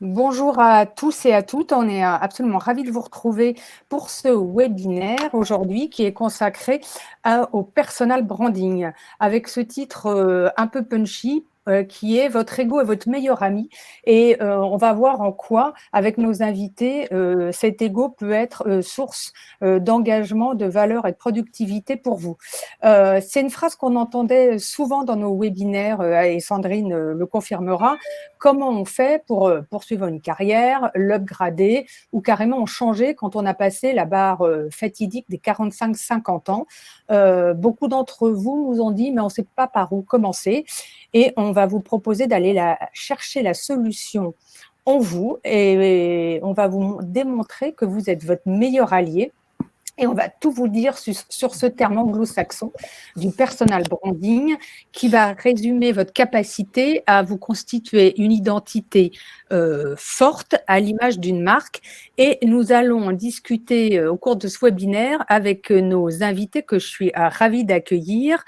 Bonjour à tous et à toutes. On est absolument ravis de vous retrouver pour ce webinaire aujourd'hui qui est consacré au personal branding avec ce titre un peu punchy qui est votre ego est votre meilleur ami et on va voir en quoi avec nos invités cet ego peut être source d'engagement, de valeur et de productivité pour vous. C'est une phrase qu'on entendait souvent dans nos webinaires et Sandrine le confirmera. Comment on fait pour poursuivre une carrière, l'upgrader ou carrément en changer quand on a passé la barre fatidique des 45-50 ans? Beaucoup d'entre vous nous ont dit, mais on ne sait pas par où commencer. Et on va vous proposer d'aller chercher la solution en vous et on va vous démontrer que vous êtes votre meilleur allié. Et on va tout vous dire sur ce terme anglo-saxon du personal branding qui va résumer votre capacité à vous constituer une identité forte à l'image d'une marque. Et nous allons en discuter au cours de ce webinaire avec nos invités que je suis ravie d'accueillir.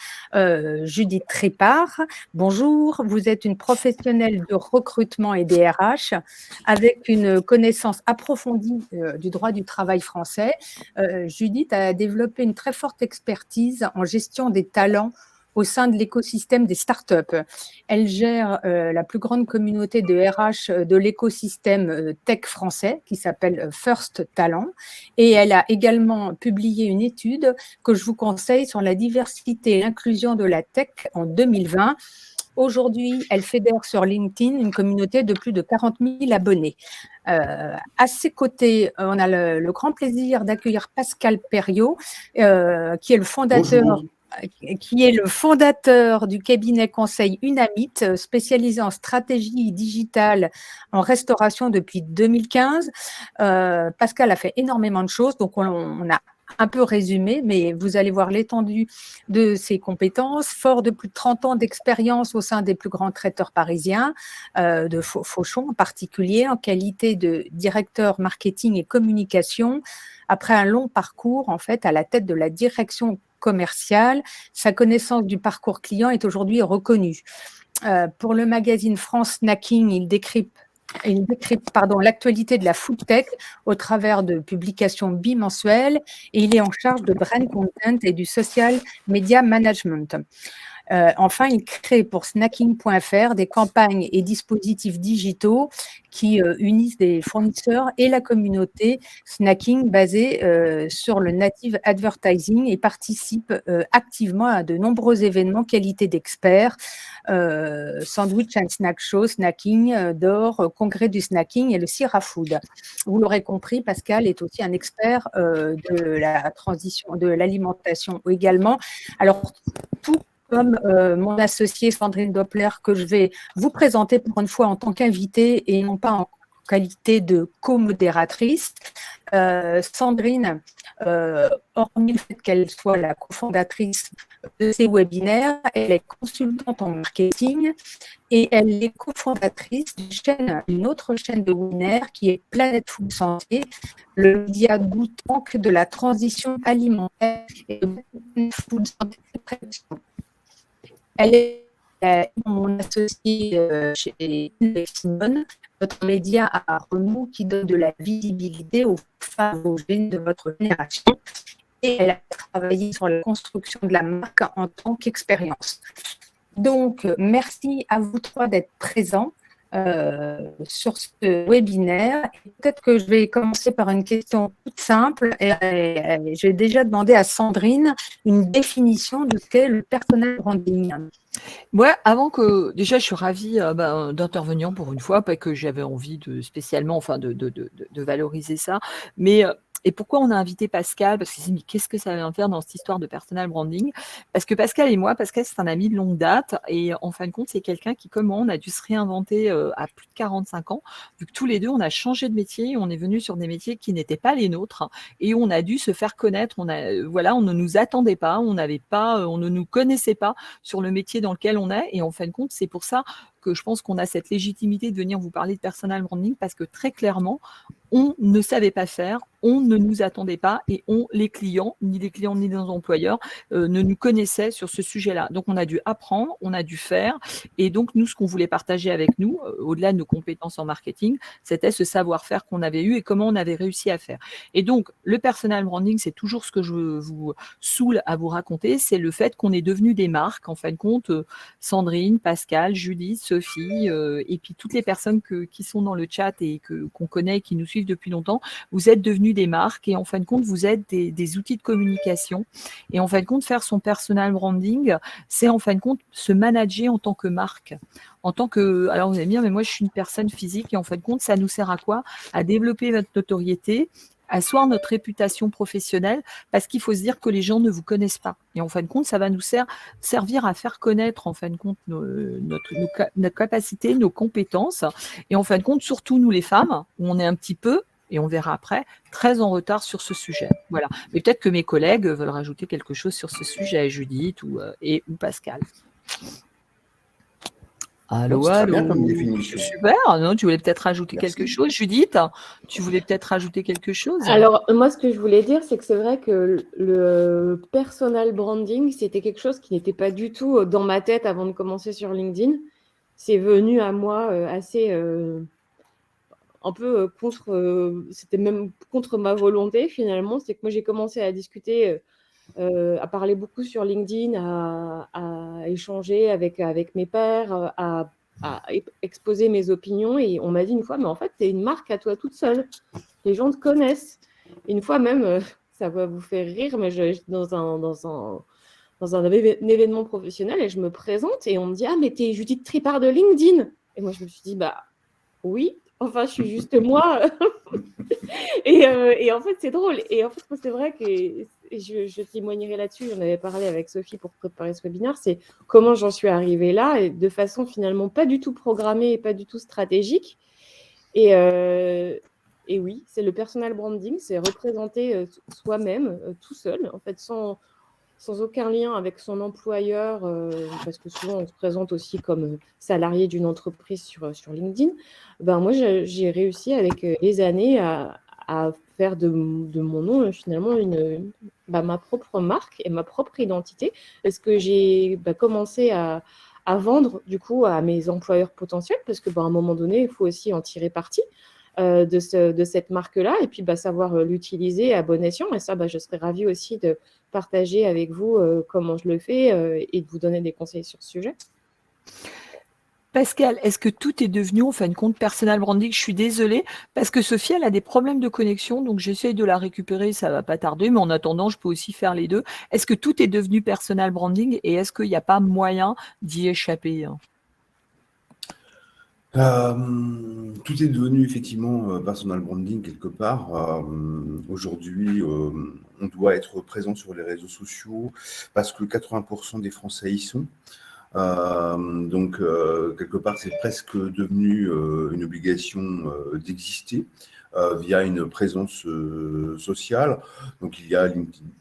Judith Trépard, bonjour. Vous êtes une professionnelle de recrutement et des RH avec une connaissance approfondie du droit du travail français. Judith a développé une très forte expertise en gestion des talents au sein de l'écosystème des startups. Elle gère la plus grande communauté de RH de l'écosystème tech français qui s'appelle First Talent. Et elle a également publié une étude que je vous conseille sur la diversité et l'inclusion de la tech en 2020. Aujourd'hui, elle fédère sur LinkedIn une communauté de plus de 40 000 abonnés. À ses côtés, on a le grand plaisir d'accueillir Pascal Perriot, qui est le fondateur. Bonjour. Qui est le fondateur du cabinet conseil Unamit, spécialisé en stratégie digitale en restauration depuis 2015. Pascal a fait énormément de choses, donc on a un peu résumé, mais vous allez voir l'étendue de ses compétences, fort de plus de 30 ans d'expérience au sein des plus grands traiteurs parisiens, de Fauchon en particulier, en qualité de directeur marketing et communication. Après un long parcours, en fait, à la tête de la direction commerciale, sa connaissance du parcours client est aujourd'hui reconnue. Pour le magazine France Snacking, il décrypte l'actualité de la food tech au travers de publications bimensuelles et il est en charge de brand content et du social media management. Enfin, il crée pour snacking.fr des campagnes et dispositifs digitaux qui unissent des fournisseurs et la communauté snacking basée sur le native advertising et participe activement à de nombreux événements qualité d'experts, Sandwich and Snack Show, Snacking, d'Or, Congrès du Snacking et le Sierra Food. Vous l'aurez compris, Pascal est aussi un expert de la transition, de l'alimentation également. Alors, tout comme mon associée Sandrine Doppler, que je vais vous présenter pour une fois en tant qu'invitée et non pas en qualité de co-modératrice. Sandrine, hormis le fait qu'elle soit la cofondatrice de ces webinaires, elle est consultante en marketing et elle est cofondatrice d'une autre chaîne de webinaires qui est Planète Food Santé, le média goûtant de la transition alimentaire et de Food Santé Prévention. Elle est mon associée chez Simone, notre média à remous qui donne de la visibilité aux femmes, aux jeunes de votre génération. Et elle a travaillé sur la construction de la marque en tant qu'expérience. Donc, merci à vous trois d'être présents sur ce webinaire. Peut-être que je vais commencer par une question toute simple. J'ai déjà demandé à Sandrine une définition de ce qu'est le personal branding. Ouais, avant que déjà, je suis ravie d'intervenir pour une fois, pas que j'avais envie de spécialement, enfin, de valoriser ça, mais et pourquoi on a invité Pascal? Parce que mais qu'est-ce que ça vient faire dans cette histoire de personal branding? Parce que Pascal et moi, Pascal, c'est un ami de longue date et en fin de compte, c'est quelqu'un qui, comme moi, on a dû se réinventer à plus de 45 ans, vu que tous les deux, on a changé de métier, on est venu sur des métiers qui n'étaient pas les nôtres et on a dû se faire connaître. On ne nous attendait pas, on ne nous connaissait pas sur le métier dans lequel on est. Et en fin de compte, c'est pour ça que je pense qu'on a cette légitimité de venir vous parler de personal branding parce que très clairement, on ne savait pas faire, on ne nous attendait pas et les clients ni nos employeurs ne nous connaissaient sur ce sujet-là. Donc, on a dû apprendre, on a dû faire. Et donc, nous, ce qu'on voulait partager avec nous, au-delà de nos compétences en marketing, c'était ce savoir-faire qu'on avait eu et comment on avait réussi à faire. Et donc, le personal branding, c'est toujours ce que je vous saoule à vous raconter, c'est le fait qu'on est devenu des marques, en fin de compte, Sandrine, Pascal, Judith, Sophie, et puis toutes les personnes qui sont dans le chat et qu'on connaît, qui nous suivent depuis longtemps, vous êtes devenus des marques et en fin de compte, vous êtes des outils de communication. Et en fin de compte, faire son personal branding, c'est en fin de compte se manager en tant que marque. En tant que, alors vous allez me dire, mais moi je suis une personne physique et en fin de compte, ça nous sert à quoi? À développer notre notoriété, asseoir notre réputation professionnelle, parce qu'il faut se dire que les gens ne vous connaissent pas. Et en fin de compte, ça va nous servir à faire connaître en fin de compte notre capacité, nos compétences. Et en fin de compte, surtout nous les femmes, où on est un petit peu, et on verra après, très en retard sur ce sujet. Voilà. Mais peut-être que mes collègues veulent rajouter quelque chose sur ce sujet, Judith ou Pascal. Allô, c'est très bien allô. comme définition. Super. Non, tu voulais peut-être rajouter quelque chose, Judith? Tu voulais peut-être rajouter quelque chose? Alors, moi, ce que je voulais dire, c'est que c'est vrai que le personal branding, c'était quelque chose qui n'était pas du tout dans ma tête avant de commencer sur LinkedIn. C'est venu à moi assez un peu c'était même contre ma volonté finalement. C'est que moi, j'ai commencé à discuter, à parler beaucoup sur LinkedIn, à échanger avec mes pairs, à exposer mes opinions. Et on m'a dit une fois, mais en fait, tu es une marque à toi toute seule. Les gens te connaissent. Et une fois même, ça va vous faire rire, mais j'étais dans un événement professionnel et je me présente et on me dit « Ah, mais t'es Judith Tripart de LinkedIn !» Et moi, je me suis dit « Bah oui, enfin, je suis juste moi. » Et en fait, c'est drôle. Et en fait, c'est vrai que je témoignerai là-dessus. J'en avais parlé avec Sophie pour préparer ce webinaire. C'est comment j'en suis arrivée là, et de façon finalement pas du tout programmée et pas du tout stratégique. Et oui, c'est le personal branding, c'est représenter soi-même tout seul, en fait, sans aucun lien avec son employeur, parce que souvent on se présente aussi comme salarié d'une entreprise sur LinkedIn. Ben, moi, j'ai réussi avec les années à faire de mon nom finalement ma propre marque et ma propre identité, parce que j'ai commencé à vendre du coup à mes employeurs potentiels, parce que à un moment donné, il faut aussi en tirer parti de cette marque-là, et puis savoir l'utiliser à bon escient. Et ça, je serais ravie aussi de partager avec vous comment je le fais et de vous donner des conseils sur ce sujet. Pascal, est-ce que tout est devenu, en fin de compte, personal branding? Je suis désolée, parce que Sophie, elle a des problèmes de connexion, donc j'essaie de la récupérer, ça va pas tarder, mais en attendant, je peux aussi faire les deux. Est-ce que tout est devenu personal branding et est-ce qu'il n'y a pas moyen d'y échapper? Tout est devenu effectivement personal branding quelque part. Aujourd'hui, on doit être présent sur les réseaux sociaux parce que 80% des Français y sont. Donc, quelque part, c'est presque devenu une obligation d'exister via une présence sociale. Donc, il y a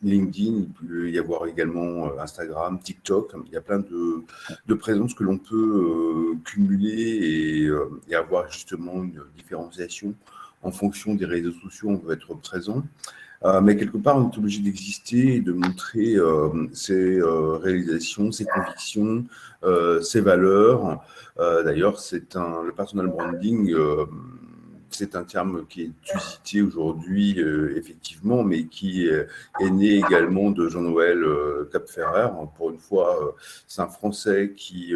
LinkedIn, il peut y avoir également Instagram, TikTok. Il y a plein de présences que l'on peut cumuler et avoir justement une différenciation en fonction des réseaux sociaux. On veut être présent. Mais quelque part, on est obligé d'exister et de montrer ses réalisations, ses convictions, ses valeurs. D'ailleurs, le personal branding, c'est un terme qui est usité aujourd'hui, effectivement, mais qui est né également de Jean-Noël Capferrer. Pour une fois, c'est un Français qui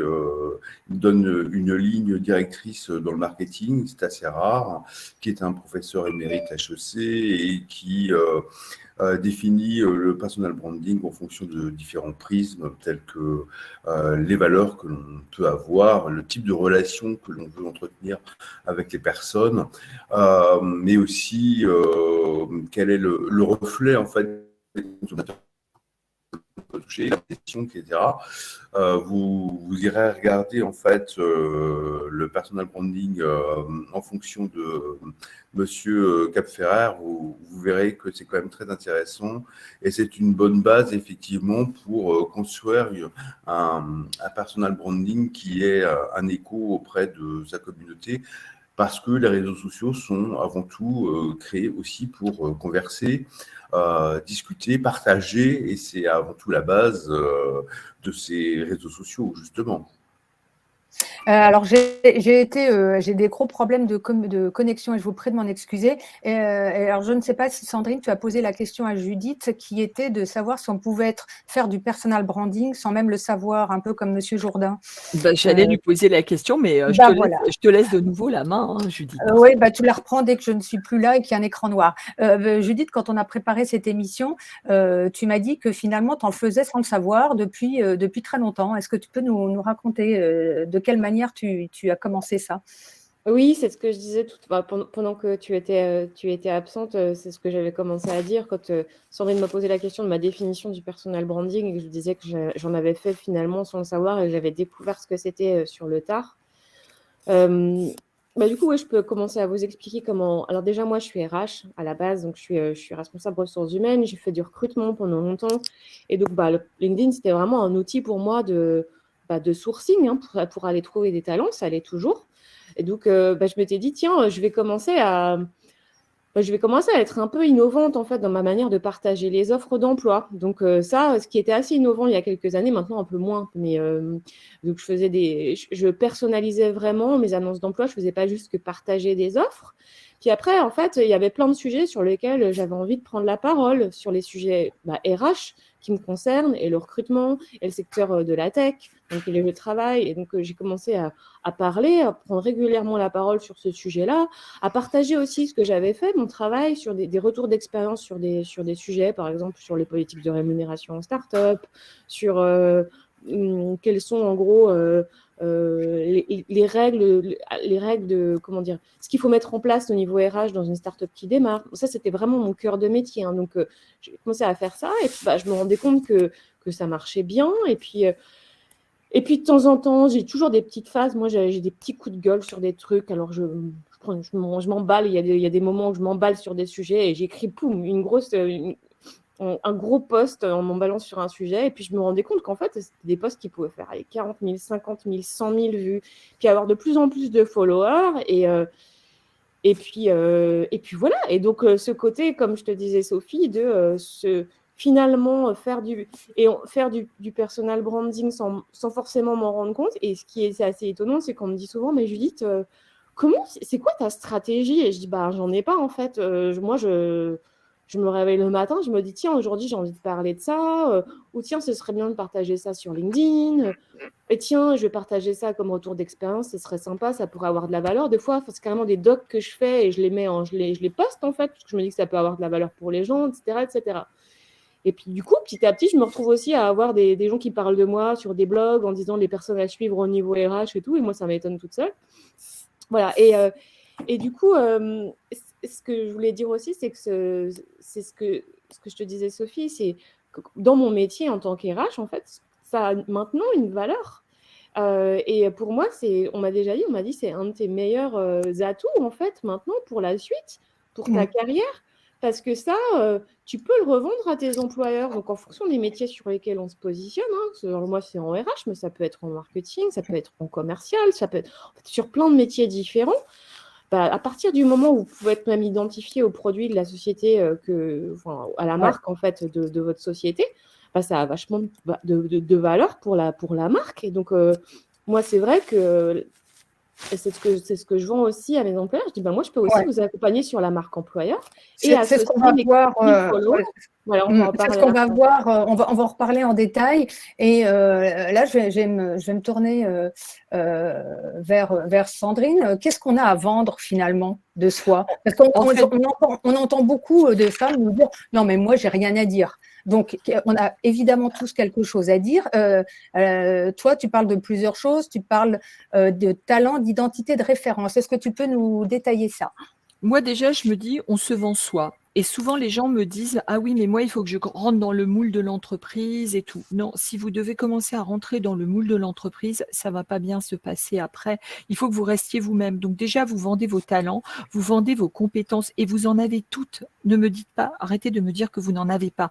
donne une ligne directrice dans le marketing, c'est assez rare, qui est un professeur émérite HEC et qui définit le personal branding en fonction de différents prismes, tels que les valeurs que l'on peut avoir, le type de relation que l'on veut entretenir avec les personnes, mais aussi quel est le reflet en fait des consommateurs toucher, la question, etc. Vous irez regarder en fait le personal branding en fonction de Monsieur Capferrer, vous verrez que c'est quand même très intéressant et c'est une bonne base effectivement pour construire un personal branding qui ait un écho auprès de sa communauté. Parce que les réseaux sociaux sont avant tout créés aussi pour converser, discuter, partager, et c'est avant tout la base de ces réseaux sociaux, justement. Alors, j'ai des gros problèmes de connexion et je vous prie de m'en excuser. Et alors, je ne sais pas si Sandrine, tu as posé la question à Judith, qui était de savoir si on pouvait faire du personal branding sans même le savoir, un peu comme Monsieur Jourdain. J'allais lui poser la question, mais voilà. je te laisse de nouveau la main, hein, Judith. Oui, tu la reprends dès que je ne suis plus là et qu'il y a un écran noir. Judith, quand on a préparé cette émission, tu m'as dit que finalement, tu en faisais sans le savoir depuis très longtemps. Est-ce que tu peux nous raconter de quelle manière tu as commencé ça? Oui, c'est ce que je disais pendant que tu étais absente, c'est ce que j'avais commencé à dire quand Sandrine m'a posé la question de ma définition du personal branding et que je disais que j'en avais fait finalement sans le savoir et que j'avais découvert ce que c'était sur le tard. Du coup, je peux commencer à vous expliquer comment. Alors déjà, moi, je suis RH à la base, donc je suis responsable ressources humaines. J'ai fait du recrutement pendant longtemps, et donc LinkedIn, c'était vraiment un outil pour moi de sourcing, hein, pour aller trouver des talents. Ça l'est toujours. Et donc, je m'étais dit, tiens, je vais commencer à être un peu innovante en fait dans ma manière de partager les offres d'emploi. Donc ça, ce qui était assez innovant il y a quelques années, maintenant un peu moins. Mais donc je personnalisais vraiment mes annonces d'emploi. Je faisais pas juste que partager des offres. Puis après, en fait, il y avait plein de sujets sur lesquels j'avais envie de prendre la parole, sur les sujets RH qui me concernent, et le recrutement, et le secteur de la tech, donc et le travail. Et donc, j'ai commencé à parler, à prendre régulièrement la parole sur ce sujet-là, à partager aussi ce que j'avais fait, mon travail, sur des retours d'expérience sur des sujets, par exemple, sur les politiques de rémunération en start-up, sur quelles sont en gros les règles de, comment dire, ce qu'il faut mettre en place au niveau RH dans une start-up qui démarre. Ça, c'était vraiment mon cœur de métier. Hein. Donc, j'ai commencé à faire ça et puis je me rendais compte que ça marchait bien. Et puis, de temps en temps, j'ai toujours des petites phases. Moi, j'ai des petits coups de gueule sur des trucs. Alors, je m'emballe. Il y a des moments où je m'emballe sur des sujets et j'écris, poum, un gros post en m'emballant sur un sujet. Et puis, je me rendais compte qu'en fait, c'était des posts qui pouvaient faire 40 000, 50 000, 100 000 vues, puis avoir de plus en plus de followers. Et puis voilà. Et donc, ce côté, comme je te disais, Sophie, de finalement faire du personal branding sans forcément m'en rendre compte. Et ce qui est assez étonnant, c'est qu'on me dit souvent, mais Judith, c'est quoi ta stratégie? Et je dis, j'en ai pas en fait. Moi, je me réveille le matin, je me dis, tiens, aujourd'hui, j'ai envie de parler de ça. Ou tiens, ce serait bien de partager ça sur LinkedIn. Et tiens, je vais partager ça comme retour d'expérience, ce serait sympa, ça pourrait avoir de la valeur. Des fois, c'est carrément des docs que je fais et je les poste en fait, parce que je me dis que ça peut avoir de la valeur pour les gens, etc., etc. Et puis du coup, petit à petit, je me retrouve aussi à avoir des gens qui parlent de moi sur des blogs en disant les personnes à suivre au niveau RH et tout. Et moi, ça m'étonne toute seule. Voilà. Et du coup, ce que je voulais dire aussi, c'est que c'est ce que je te disais, Sophie, c'est que dans mon métier en tant qu'RH, en fait, ça a maintenant une valeur. Et pour moi, on m'a dit, c'est un de tes meilleurs atouts, en fait, maintenant, pour la suite, pour ta carrière. Parce que ça, tu peux le revendre à tes employeurs. Donc, en fonction des métiers sur lesquels on se positionne, moi, c'est en RH, mais ça peut être en marketing, ça peut être en commercial, ça peut être sur plein de métiers différents. À partir du moment où vous pouvez être même identifié au produit de la société, à la marque en fait de votre société, ça a vachement de valeur pour la marque. Et donc, moi, c'est vrai que c'est ce que je vends aussi à mes employeurs. Je dis, moi, je peux aussi vous accompagner sur la marque employeur. C'est ce qu'on va voir. Voilà, on va en parler. C'est ce qu'on va voir. On va en reparler en détail. Et là, je vais me tourner vers Sandrine. Qu'est-ce qu'on a à vendre finalement de soi? Parce qu'on entend beaucoup de femmes nous dire « Non, mais moi, j'ai rien à dire ». Donc, on a évidemment tous quelque chose à dire. Toi, tu parles de plusieurs choses. Tu parles de talent, d'identité, de référence. Est-ce que tu peux nous détailler ça? Moi, déjà, je me dis, on se vend soi. Et souvent, les gens me disent: «Ah oui, mais moi, il faut que je rentre dans le moule de l'entreprise et tout». Non, si vous devez commencer à rentrer dans le moule de l'entreprise, ça va pas bien se passer après. Il faut que vous restiez vous-même. Donc déjà, vous vendez vos talents, vous vendez vos compétences et vous en avez toutes. Ne me dites pas, arrêtez de me dire que vous n'en avez pas.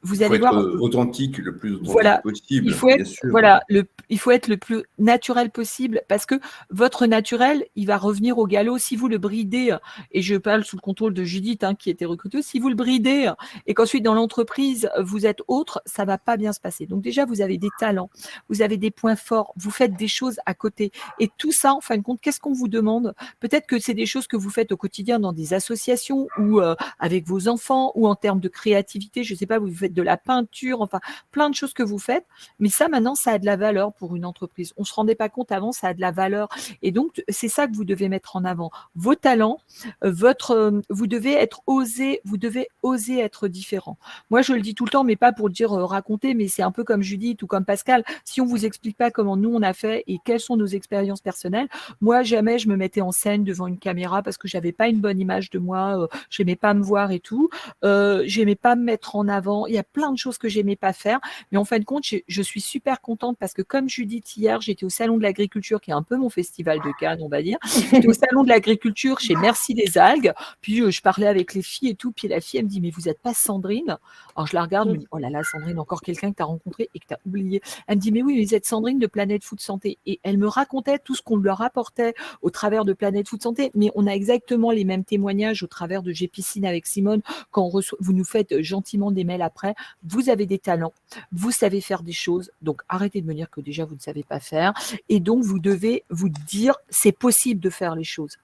Vous Il faut allez être voir, authentique, le plus authentique voilà, il possible, faut bien être, sûr. voilà, il faut être le plus naturel possible parce que votre naturel, il va revenir au galop. Si vous le bridez, et je parle sous le contrôle de Judith, hein, qui était recruteuse, si vous le bridez et qu'ensuite dans l'entreprise, vous êtes autre, ça va pas bien se passer. Donc déjà, vous avez des talents, vous avez des points forts, vous faites des choses à côté. Et tout ça, en fin de compte, qu'est-ce qu'on vous demande? Peut-être que c'est des choses que vous faites au quotidien dans des associations ou avec vos enfants ou en termes de créativité. Je sais pas, vous faites de la peinture, enfin, plein de choses que vous faites, mais ça maintenant ça a de la valeur pour une entreprise. On se rendait pas compte avant, ça a de la valeur et donc c'est ça que vous devez mettre en avant. Vos talents, vous devez oser être différent. Moi je le dis tout le temps, mais pas pour le dire raconter, mais c'est un peu comme Judith ou comme Pascal. Si on vous explique pas comment nous on a fait et quelles sont nos expériences personnelles, moi jamais je me mettais en scène devant une caméra parce que j'avais pas une bonne image de moi, j'aimais pas me voir et tout, j'aimais pas me mettre en avant. Il y a plein de choses que j'aimais pas faire. Mais en fin de compte, je suis super contente parce que comme Judith hier, j'étais au Salon de l'Agriculture, qui est un peu mon festival de Cannes, on va dire. J'étais au Salon de l'Agriculture chez Merci des Algues. Puis je parlais avec les filles et tout. Puis la fille, elle me dit, mais vous n'êtes pas Sandrine? Alors je la regarde, je me dis, oh là là, Sandrine, encore quelqu'un que tu as rencontré et que tu as oublié. Elle me dit, mais oui, vous êtes Sandrine de Planète Food Santé. Et elle me racontait tout ce qu'on leur apportait au travers de Planète Food Santé. Mais on a exactement les mêmes témoignages au travers de G-Piscine avec Simone. Quand vous nous faites gentiment des mails après, vous avez des talents. Vous savez faire des choses, donc arrêtez de me dire que déjà vous ne savez pas faire. Et donc vous devez vous dire c'est possible de faire les choses.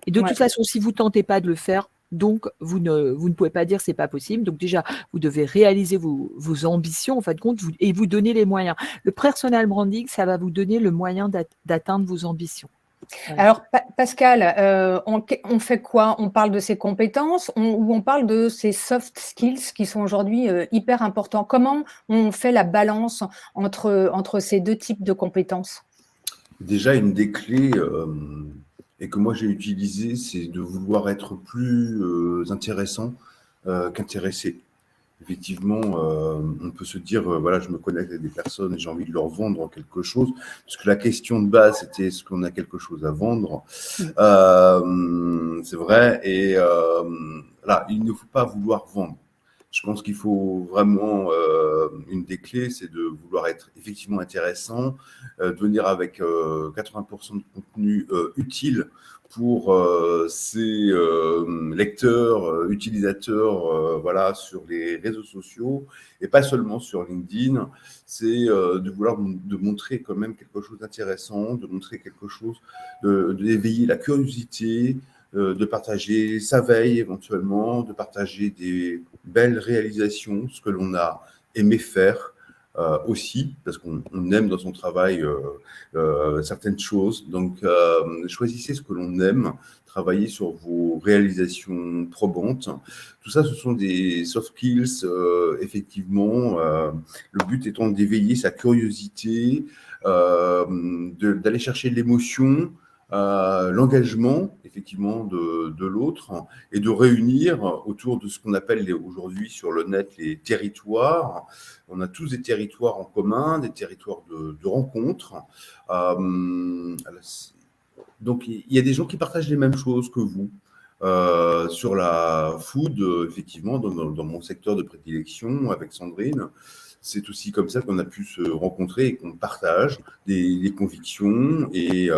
Et de toute façon, si vous ne tentez pas de le faire, donc vous ne pouvez pas dire c'est pas possible. Donc déjà, vous devez réaliser vos ambitions en fin de compte et vous donner les moyens. Le personal branding, ça va vous donner le moyen d'atteindre vos ambitions. Voilà. Alors, Pascal, on fait quoi? On parle de ses compétences ou on parle de ses soft skills qui sont aujourd'hui hyper importants? Comment on fait la balance entre ces deux types de compétences? Déjà, une des clés et que moi j'ai utilisée, c'est de vouloir être plus intéressant qu'intéressé. Effectivement, on peut se dire, voilà, je me connecte avec des personnes et j'ai envie de leur vendre quelque chose, parce que la question de base, c'était est-ce qu'on a quelque chose à vendre? C'est vrai, et là, il ne faut pas vouloir vendre. Je pense qu'il faut vraiment, une des clés, c'est de vouloir être effectivement intéressant, de venir avec 80% de contenu utile pour ces lecteurs, utilisateurs, voilà, sur les réseaux sociaux et pas seulement sur LinkedIn. C'est de vouloir de montrer quand même quelque chose d'intéressant, de montrer quelque chose, d'éveiller la curiosité, de partager sa veille éventuellement, de partager des belles réalisations, ce que l'on a aimé faire aussi, parce qu'on aime dans son travail certaines choses. Donc, choisissez ce que l'on aime, travaillez sur vos réalisations probantes. Tout ça, ce sont des soft skills, effectivement. Le but étant d'éveiller sa curiosité, d'aller chercher l'émotion, l'engagement effectivement de l'autre et de réunir autour de ce qu'on appelle aujourd'hui sur le net les territoires. On a tous des territoires en commun, des territoires de rencontres. Donc il y a des gens qui partagent les mêmes choses que vous. Sur la food, effectivement, dans mon secteur de prédilection avec Sandrine, c'est aussi comme ça qu'on a pu se rencontrer et qu'on partage des convictions et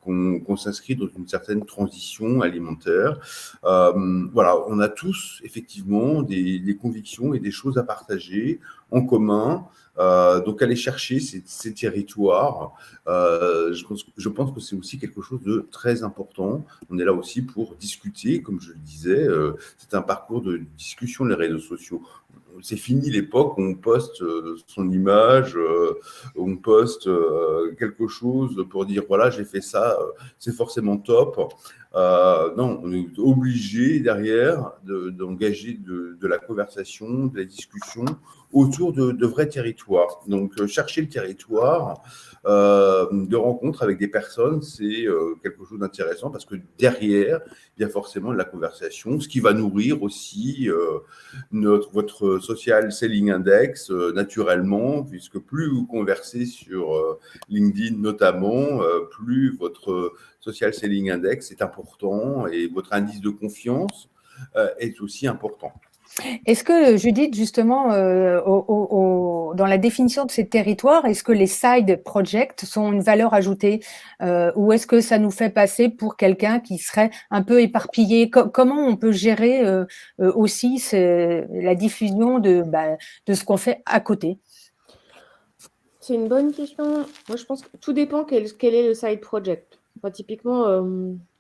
qu'on s'inscrit dans une certaine transition alimentaire. Voilà, on a tous effectivement des convictions et des choses à partager en commun. Donc aller chercher ces territoires, je pense que c'est aussi quelque chose de très important. On est là aussi pour discuter, comme je le disais, c'est un parcours de discussion, les réseaux sociaux. C'est fini l'époque où on poste son image, on poste quelque chose pour dire voilà, j'ai fait ça, c'est forcément top. Non, on est obligé derrière d'engager de la conversation, de la discussion autour de vrais territoires. Donc, chercher le territoire de rencontre avec des personnes, c'est quelque chose d'intéressant parce que derrière, il y a forcément de la conversation, ce qui va nourrir aussi votre social selling index naturellement, puisque plus vous conversez sur LinkedIn notamment, plus votre social selling index est important et votre indice de confiance est aussi important. Est-ce que, Judith, justement, dans la définition de ces territoires, est-ce que les side projects sont une valeur ajoutée ou est-ce que ça nous fait passer pour quelqu'un qui serait un peu éparpillé? Comment on peut gérer aussi la diffusion de ce qu'on fait à côté? C'est une bonne question. Moi, je pense que tout dépend quel est le side project. Enfin, typiquement,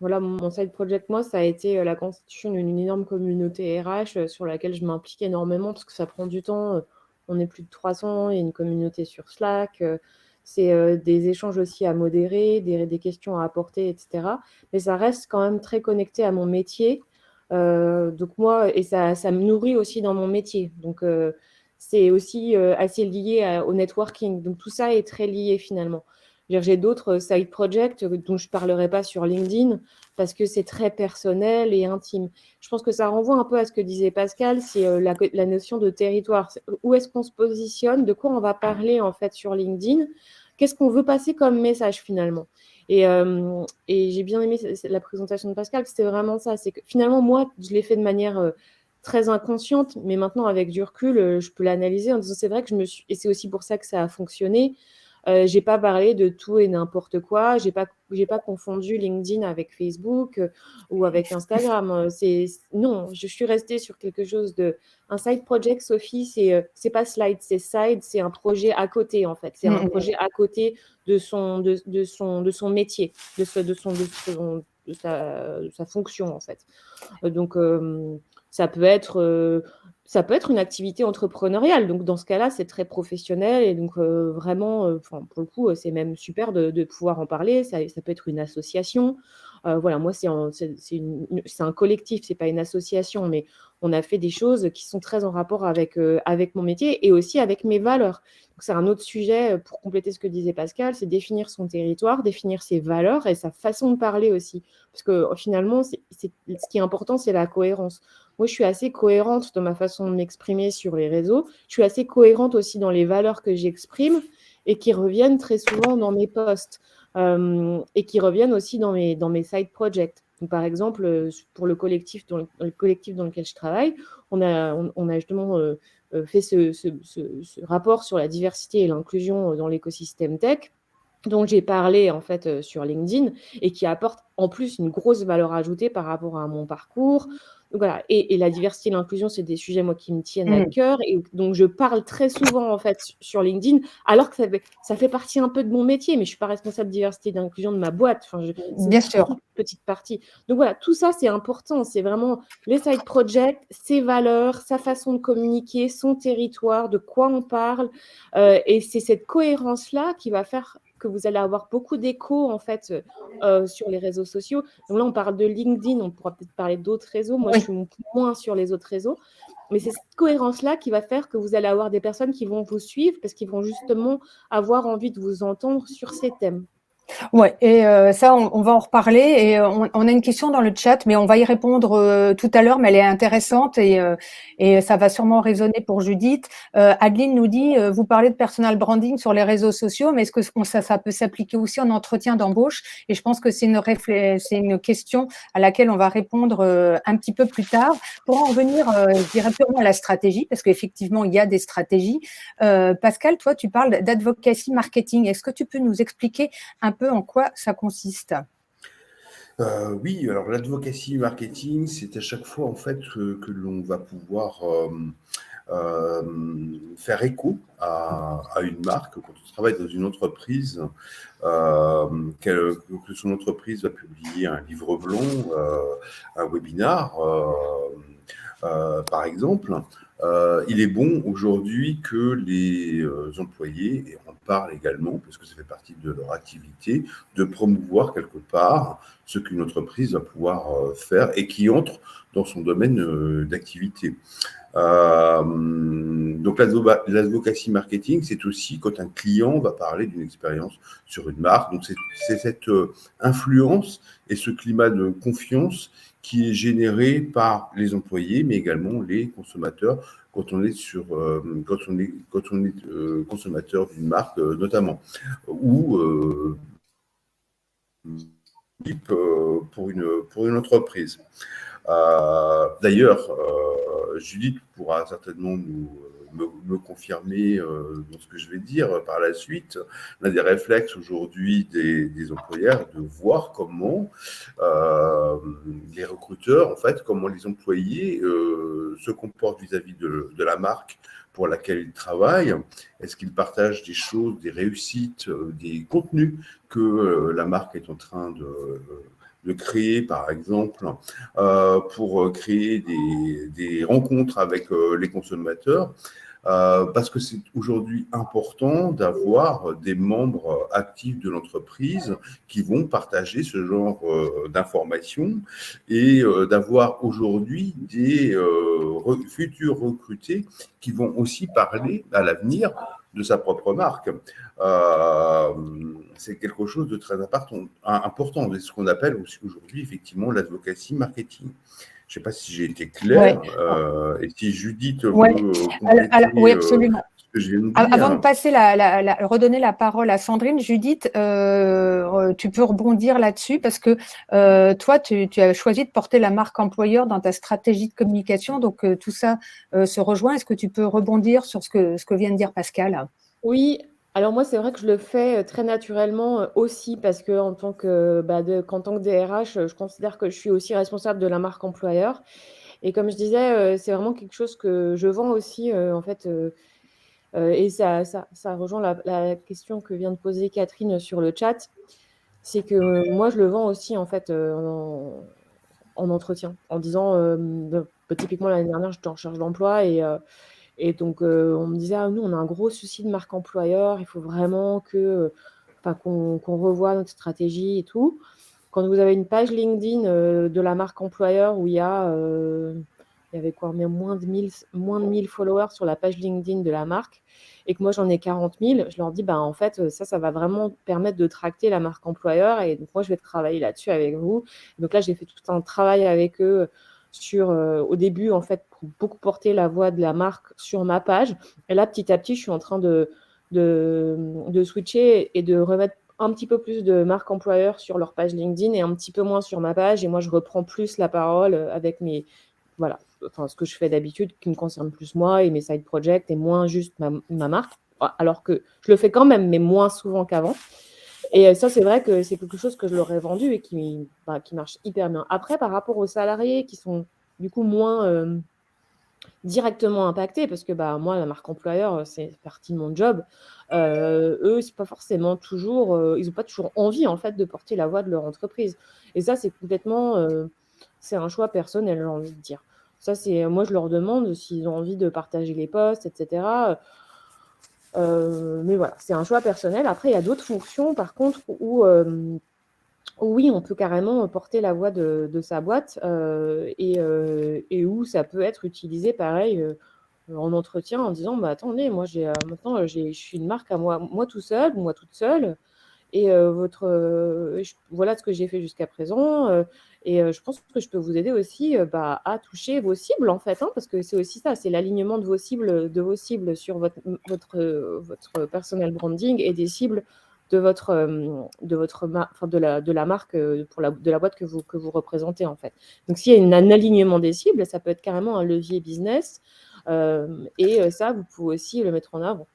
voilà, mon side project, moi, ça a été la constitution d'une énorme communauté RH sur laquelle je m'implique énormément parce que ça prend du temps. On est plus de 300, il y a une communauté sur Slack. C'est des échanges aussi à modérer, des questions à apporter, etc. Mais ça reste quand même très connecté à mon métier. Donc moi, et ça me nourrit aussi dans mon métier. Donc, c'est aussi assez lié au networking. Donc, tout ça est très lié finalement. J'ai d'autres side projects dont je ne parlerai pas sur LinkedIn parce que c'est très personnel et intime. Je pense que ça renvoie un peu à ce que disait Pascal, c'est la notion de territoire. Où est-ce qu'on se positionne? De quoi on va parler en fait sur LinkedIn? Qu'est-ce qu'on veut passer comme message finalement? Et j'ai bien aimé la présentation de Pascal, c'était vraiment ça. C'est que finalement, moi, je l'ai fait de manière très inconsciente, mais maintenant, avec du recul, je peux l'analyser en disant c'est vrai que et c'est aussi pour ça que ça a fonctionné. J'ai pas parlé de tout et n'importe quoi. J'ai pas confondu LinkedIn avec Facebook ou avec Instagram. Non, je suis restée sur quelque chose un side project. Sophie, c'est pas slide, c'est side, c'est un projet à côté en fait. C'est un projet à côté de son métier, de sa fonction en fait. Donc ça peut être une activité entrepreneuriale. Donc, dans ce cas-là, c'est très professionnel. Et donc, vraiment, pour le coup, c'est même super de pouvoir en parler. Ça peut être une association. Voilà, moi, c'est un collectif, c'est pas une association, mais on a fait des choses qui sont très en rapport avec mon métier et aussi avec mes valeurs. Donc, c'est un autre sujet pour compléter ce que disait Pascal, c'est définir son territoire, définir ses valeurs et sa façon de parler aussi. Parce que finalement, ce qui est important, c'est la cohérence. Moi, je suis assez cohérente dans ma façon de m'exprimer sur les réseaux. Je suis assez cohérente aussi dans les valeurs que j'exprime et qui reviennent très souvent dans mes posts et qui reviennent aussi dans mes side projects. Donc, par exemple, pour le collectif dans lequel je travaille, on a justement fait ce rapport sur la diversité et l'inclusion dans l'écosystème tech, dont j'ai parlé en fait sur LinkedIn et qui apporte en plus une grosse valeur ajoutée par rapport à mon parcours. Donc voilà, et la diversité et l'inclusion, c'est des sujets moi qui me tiennent à cœur et donc je parle très souvent en fait sur LinkedIn, alors que ça fait partie un peu de mon métier, mais je suis pas responsable diversité et d'inclusion de ma boîte. Enfin, c'est Bien sûr. une petite partie. Donc voilà, tout ça c'est important, c'est vraiment les side projects, ses valeurs, sa façon de communiquer, son territoire, de quoi on parle, et c'est cette cohérence là qui va faire que vous allez avoir beaucoup d'écho en fait sur les réseaux sociaux. Donc là, on parle de LinkedIn, on pourra peut-être parler d'autres réseaux. Moi, je suis moins sur les autres réseaux. Mais c'est cette cohérence-là qui va faire que vous allez avoir des personnes qui vont vous suivre parce qu'ils vont justement avoir envie de vous entendre sur ces thèmes. Ouais, et ça, on va en reparler. Et on a une question dans le chat, mais on va y répondre tout à l'heure, mais elle est intéressante et ça va sûrement résonner pour Judith. Adeline nous dit, vous parlez de personal branding sur les réseaux sociaux, mais est-ce que ça peut s'appliquer aussi en entretien d'embauche? Et je pense que c'est une question à laquelle on va répondre un petit peu plus tard. Pour en revenir, je dirais purement à la stratégie, parce qu'effectivement, il y a des stratégies. Pascal, toi, tu parles d'advocacy marketing. Est-ce que tu peux nous expliquer un peu en quoi ça consiste? Oui, alors l'advocacy marketing, c'est à chaque fois en fait que l'on va pouvoir faire écho à une marque quand on travaille dans une entreprise, que son entreprise va publier un livre blanc, un webinar, par exemple. Il est bon aujourd'hui que les employés, et on en parle également, parce que ça fait partie de leur activité, de promouvoir quelque part ce qu'une entreprise va pouvoir faire et qui entre dans son domaine d'activité. Donc l'advocacy marketing, c'est aussi quand un client va parler d'une expérience sur une marque. Donc c'est cette influence et ce climat de confiance qui est généré par les employés, mais également les consommateurs quand on est consommateur d'une marque notamment, ou pour une entreprise. D'ailleurs, Judith pourra certainement me confirmer dans ce que je vais dire par la suite. L'un des réflexes aujourd'hui des employeurs est de voir comment les recruteurs, en fait, comment les employés se comportent vis-à-vis de la marque pour laquelle ils travaillent. Est-ce qu'ils partagent des choses, des réussites, des contenus que la marque est en train de créer, par exemple, pour créer des rencontres avec les consommateurs, parce que c'est aujourd'hui important d'avoir des membres actifs de l'entreprise qui vont partager ce genre d'informations et d'avoir aujourd'hui des futurs recrutés qui vont aussi parler à l'avenir de sa propre marque. C'est quelque chose de très important. C'est ce qu'on appelle aussi aujourd'hui effectivement l'advocacy marketing. Je ne sais pas si j'ai été clair, et si Judith peut compléter oui, absolument. ce que je viens de dire. Avant de passer redonner la parole à Sandrine, Judith, tu peux rebondir là-dessus parce que toi, tu as choisi de porter la marque employeur dans ta stratégie de communication, donc tout ça se rejoint. Est-ce que tu peux rebondir sur ce que vient de dire Pascal ? Oui, alors moi, c'est vrai que je le fais très naturellement aussi parce que en tant que DRH, je considère que je suis aussi responsable de la marque employeur. Et comme je disais, c'est vraiment quelque chose que je vends aussi, en fait, et ça rejoint la question que vient de poser Catherine sur le chat. C'est que moi, je le vends aussi, en fait, en entretien, en disant, typiquement l'année dernière, j'étais en recherche d'emploi et donc, on me disait: «Ah, nous, on a un gros souci de marque employeur, il faut vraiment qu'on revoie notre stratégie et tout». Quand vous avez une page LinkedIn de la marque employeur où il y avait quoi, mais moins de 1000 followers sur la page LinkedIn de la marque et que moi j'en ai 40 000, je leur dis en fait ça va vraiment permettre de tracter la marque employeur et donc moi je vais travailler là-dessus avec vous. Donc là j'ai fait tout un travail avec eux sur au début en fait pour beaucoup porter la voix de la marque sur ma page et là petit à petit je suis en train de switcher et de remettre un petit peu plus de marque employeur sur leur page LinkedIn et un petit peu moins sur ma page. Et moi, je reprends plus la parole avec ce que je fais d'habitude qui me concerne plus moi et mes side projects et moins juste ma marque. Alors que je le fais quand même, mais moins souvent qu'avant. Et ça, c'est vrai que c'est quelque chose que je leur ai vendu et qui marche hyper bien. Après, par rapport aux salariés qui sont du coup moins directement impactés parce que moi, la marque employeur, c'est partie de mon job. Eux, c'est pas forcément toujours, ils n'ont pas toujours envie en fait de porter la voix de leur entreprise. Et ça, c'est complètement, c'est un choix personnel, j'ai envie de dire. Ça, c'est moi, je leur demande s'ils ont envie de partager les posts, etc. Mais voilà, c'est un choix personnel. Après, il y a d'autres fonctions, par contre, où oui, on peut carrément porter la voix de sa boîte et où ça peut être utilisé pareil en entretien en disant attendez, moi maintenant je suis une marque à moi tout seul ou moi toute seule et voilà ce que j'ai fait jusqu'à présent et je pense que je peux vous aider aussi à toucher vos cibles en fait parce que c'est aussi ça, c'est l'alignement de vos cibles sur votre personal branding et des cibles de la marque de la boîte que vous représentez en fait. Donc s'il y a un alignement des cibles, ça peut être carrément un levier business et ça vous pouvez aussi le mettre en avant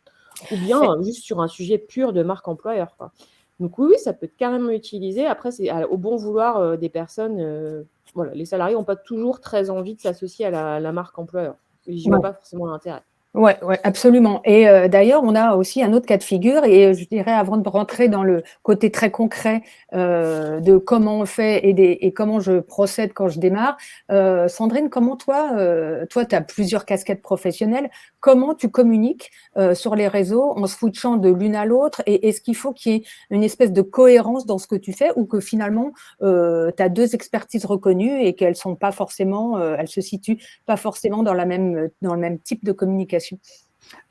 ou bien juste sur un sujet pur de marque employeur quoi. Donc oui, ça peut être carrément utilisé. Après, c'est au bon vouloir des personnes. Voilà, les salariés n'ont pas toujours très envie de s'associer à la marque employeur. Je n'y vois pas forcément l'intérêt. Ouais, ouais, absolument. Et d'ailleurs, on a aussi un autre cas de figure et je dirais avant de rentrer dans le côté très concret, de comment on fait et comment je procède quand je démarre, Sandrine, comment toi tu as plusieurs casquettes professionnelles, comment tu communiques, sur les réseaux en switchant de l'une à l'autre et est-ce qu'il faut qu'il y ait une espèce de cohérence dans ce que tu fais ou que finalement, tu as 2 expertises reconnues et qu'elles sont pas forcément, elles se situent pas forcément dans le même type de communication?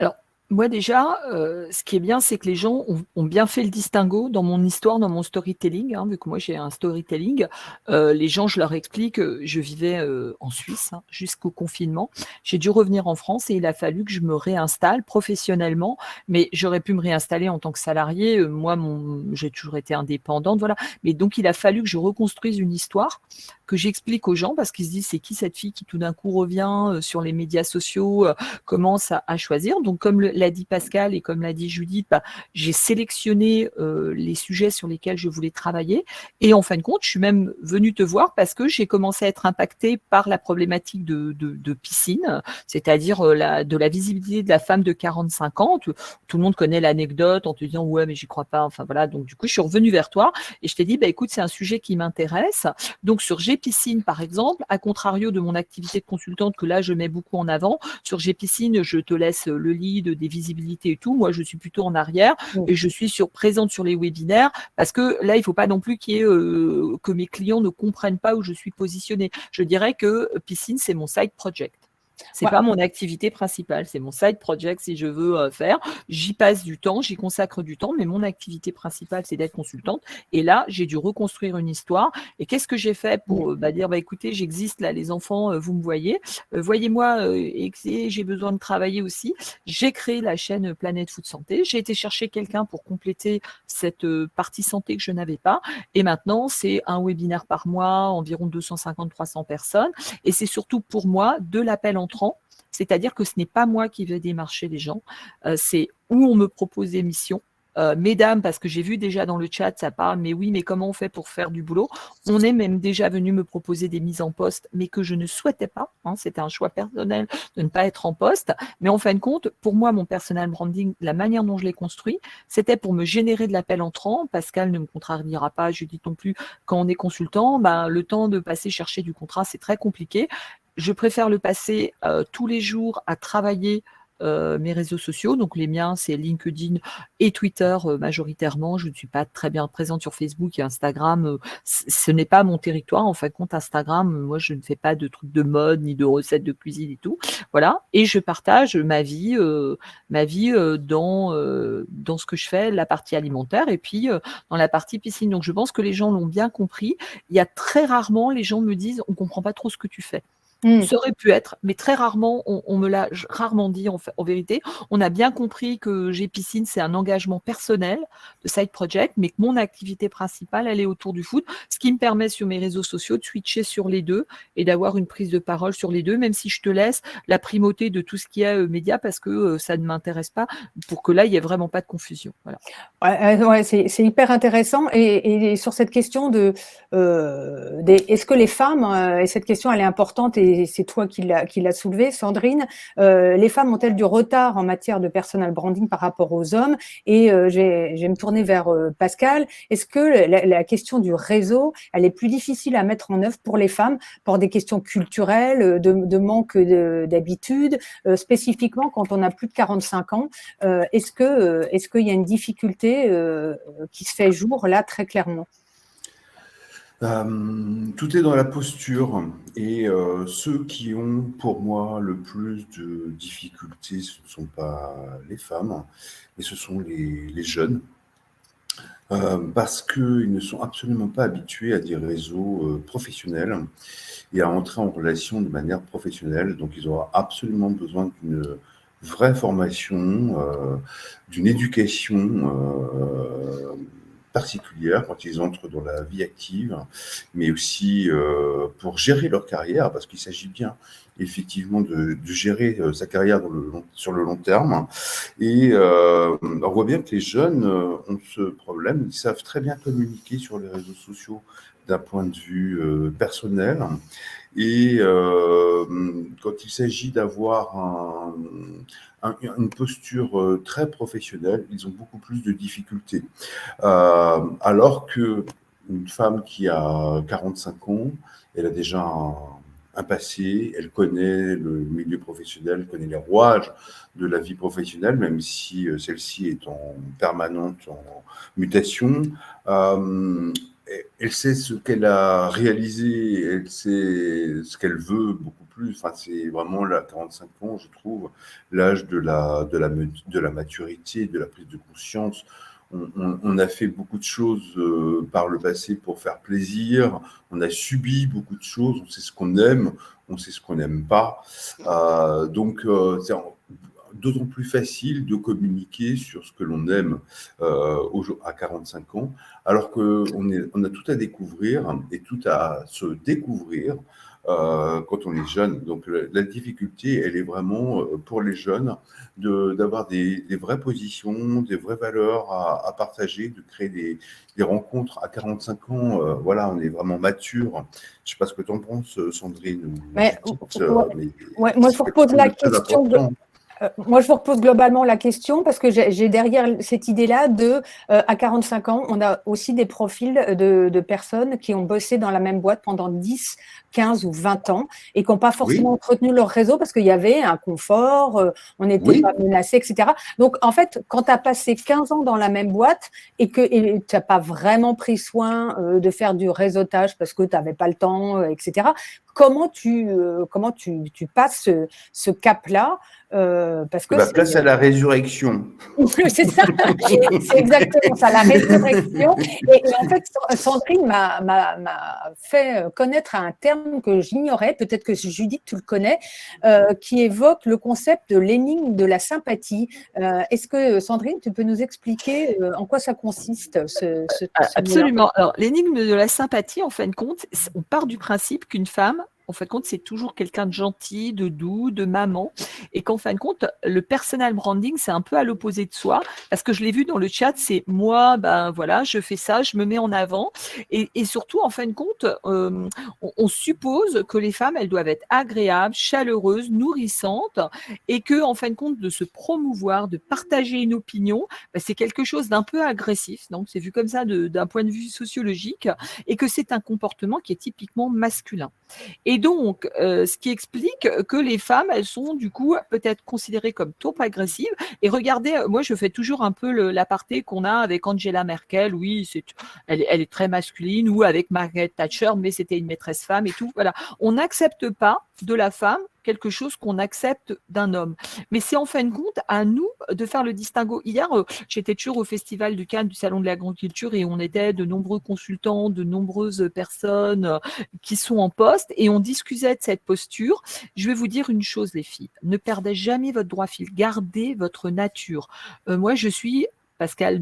Alors, moi déjà, ce qui est bien, c'est que les gens ont bien fait le distinguo dans mon histoire, dans mon storytelling, hein, vu que moi j'ai un storytelling. Les gens, je leur explique, je vivais en Suisse hein, jusqu'au confinement. J'ai dû revenir en France et il a fallu que je me réinstalle professionnellement, mais j'aurais pu me réinstaller en tant que salarié. Moi, j'ai toujours été indépendante, voilà. Mais donc, il a fallu que je reconstruise une histoire que j'explique aux gens parce qu'ils se disent c'est qui cette fille qui tout d'un coup revient sur les médias sociaux, commence à choisir. Donc, comme l'a dit Pascal et comme l'a dit Judith, j'ai sélectionné les sujets sur lesquels je voulais travailler. Et en fin de compte, je suis même venue te voir parce que j'ai commencé à être impactée par la problématique de piscine, c'est-à-dire de la visibilité de la femme de 45 ans. Tout le monde connaît l'anecdote en te disant ouais, mais j'y crois pas. Enfin voilà. Donc, du coup, je suis revenue vers toi et je t'ai dit, écoute, c'est un sujet qui m'intéresse. Donc, sur G-Piscine, par exemple, à contrario de mon activité de consultante que là, je mets beaucoup en avant, sur G-Piscine, je te laisse le lead, des visibilités et tout. Moi, je suis plutôt en arrière et je suis présente sur les webinaires parce que là, il ne faut pas non plus que mes clients ne comprennent pas où je suis positionnée. Je dirais que Piscine, c'est mon side project. C'est pas mon activité principale, c'est mon side project si je veux faire. J'y passe du temps, j'y consacre du temps, mais mon activité principale, c'est d'être consultante. Et là, j'ai dû reconstruire une histoire. Et qu'est-ce que j'ai fait pour dire, écoutez, j'existe là, les enfants, vous me voyez. Voyez-moi, j'ai besoin de travailler aussi. J'ai créé la chaîne Planète Foot Santé. J'ai été chercher quelqu'un pour compléter cette partie santé que je n'avais pas. Et maintenant, c'est un webinaire par mois, environ 250-300 personnes. Et c'est surtout pour moi de l'appel entrant, c'est-à-dire que ce n'est pas moi qui vais démarcher les gens, c'est où on me propose des missions. Mesdames, parce que j'ai vu déjà dans le chat, ça parle, mais oui, mais comment on fait pour faire du boulot? On est même déjà venu me proposer des mises en poste, mais que je ne souhaitais pas. Hein, c'était un choix personnel de ne pas être en poste. Mais en fin de compte, pour moi, mon personal branding, la manière dont je l'ai construit, c'était pour me générer de l'appel entrant. Pascal ne me contrariera pas, je dis non plus, quand on est consultant, le temps de passer chercher du contrat, c'est très compliqué. Je préfère le passer tous les jours à travailler mes réseaux sociaux. Donc, les miens, c'est LinkedIn et Twitter majoritairement. Je ne suis pas très bien présente sur Facebook et Instagram. Ce n'est pas mon territoire. En fin de compte, Instagram, moi, je ne fais pas de trucs de mode ni de recettes de cuisine et tout. Voilà. Et je partage ma vie dans ce que je fais, la partie alimentaire et puis dans la partie piscine. Donc, je pense que les gens l'ont bien compris. Il y a très rarement, les gens me disent, on ne comprend pas trop ce que tu fais. Ça aurait pu être, mais très rarement, on me l'a rarement dit en vérité. On a bien compris que G-Piscine, c'est un engagement personnel de side project, mais que mon activité principale, elle est autour du foot, ce qui me permet sur mes réseaux sociaux de switcher sur les deux et d'avoir une prise de parole sur les deux, même si je te laisse la primauté de tout ce qui est média parce que ça ne m'intéresse pas, pour que là, il n'y ait vraiment pas de confusion. Voilà. Ouais, c'est hyper intéressant et sur cette question est-ce que les femmes, et cette question elle est importante et c'est toi qui l'a soulevée, Sandrine, les femmes ont-elles du retard en matière de personal branding par rapport aux hommes? Et je vais me tourner vers Pascal. Est-ce que la question du réseau, elle est plus difficile à mettre en œuvre pour les femmes pour des questions culturelles, de manque d'habitude, spécifiquement quand on a plus de 45 ans? Est-ce qu'il y a une difficulté qui se fait jour là très clairement? Tout est dans la posture et ceux qui ont pour moi le plus de difficultés, ce ne sont pas les femmes, mais ce sont les jeunes. Parce qu'ils ne sont absolument pas habitués à des réseaux professionnels et à entrer en relation de manière professionnelle. Donc, ils auront absolument besoin d'une vraie formation, d'une éducation particulière quand ils entrent dans la vie active, mais aussi pour gérer leur carrière, parce qu'il s'agit bien effectivement de gérer sa carrière sur le long terme. Et on voit bien que les jeunes ont ce problème, ils savent très bien communiquer sur les réseaux sociaux d'un point de vue personnel. Et quand il s'agit d'avoir une posture très professionnelle, ils ont beaucoup plus de difficultés. Alors qu'une femme qui a 45 ans, elle a déjà un passé, elle connaît le milieu professionnel, elle connaît les rouages de la vie professionnelle, même si celle-ci est en permanente en mutation. Elle sait ce qu'elle a réalisé, elle sait ce qu'elle veut beaucoup plus. Enfin, c'est vraiment là, 45 ans, je trouve, l'âge de la maturité, de la prise de conscience. On a fait beaucoup de choses par le passé pour faire plaisir. On a subi beaucoup de choses. On sait ce qu'on aime, on sait ce qu'on n'aime pas. Donc, c'est d'autant plus facile de communiquer sur ce que l'on aime à 45 ans, alors qu'on a tout à découvrir et tout à se découvrir quand on est jeune. Donc la difficulté, elle est vraiment pour les jeunes d'avoir des vraies positions, des vraies valeurs à partager, de créer des rencontres à 45 ans. Voilà, on est vraiment mature. Je ne sais pas ce que tu en penses, Sandrine ou Judith, moi, je vous repose la question. Moi, je vous repose globalement la question parce que j'ai derrière cette idée-là à 45 ans, on a aussi des profils de personnes qui ont bossé dans la même boîte pendant 10, 15 ou 20 ans et qui n'ont pas forcément entretenu leur réseau parce qu'il y avait un confort, on n'était pas menacé, etc. Donc, en fait, quand tu as passé 15 ans dans la même boîte et que tu n'as pas vraiment pris soin de faire du réseautage parce que tu n'avais pas le temps, etc., comment tu passes ce cap-là parce que place à la résurrection. C'est ça, c'est exactement ça, la résurrection. Et en fait, Sandrine m'a fait connaître un terme que j'ignorais, peut-être que Judith, tu le connais, qui évoque le concept de l'énigme de la sympathie. Est-ce que, Sandrine, tu peux nous expliquer en quoi ça consiste Absolument. Alors, l'énigme de la sympathie, en fin de compte, on part du principe qu'une femme, en fin de compte, c'est toujours quelqu'un de gentil, de doux, de maman, et qu'en fin de compte, le personal branding, c'est un peu à l'opposé de soi, parce que je l'ai vu dans le chat, c'est moi, ben voilà, je fais ça, je me mets en avant, et surtout, en fin de compte, on suppose que les femmes, elles doivent être agréables, chaleureuses, nourrissantes, et que, en fin de compte, de se promouvoir, de partager une opinion, ben, c'est quelque chose d'un peu agressif, donc c'est vu comme ça d'un point de vue sociologique, et que c'est un comportement qui est typiquement masculin. Et donc, ce qui explique que les femmes, elles sont du coup peut-être considérées comme trop agressives. Et regardez, moi, je fais toujours un peu l'aparté qu'on a avec Angela Merkel. Oui, elle est très masculine, ou avec Margaret Thatcher, mais c'était une maîtresse femme et tout. Voilà, on n'accepte pas de la femme quelque chose qu'on accepte d'un homme. Mais c'est en fin de compte à nous de faire le distinguo. Hier, j'étais toujours au Festival du Cannes du Salon de l'Agriculture et on était de nombreux consultants, de nombreuses personnes qui sont en poste et on discutait de cette posture. Je vais vous dire une chose, les filles, ne perdez jamais votre droit fil, gardez votre nature. Moi, je suis, Pascal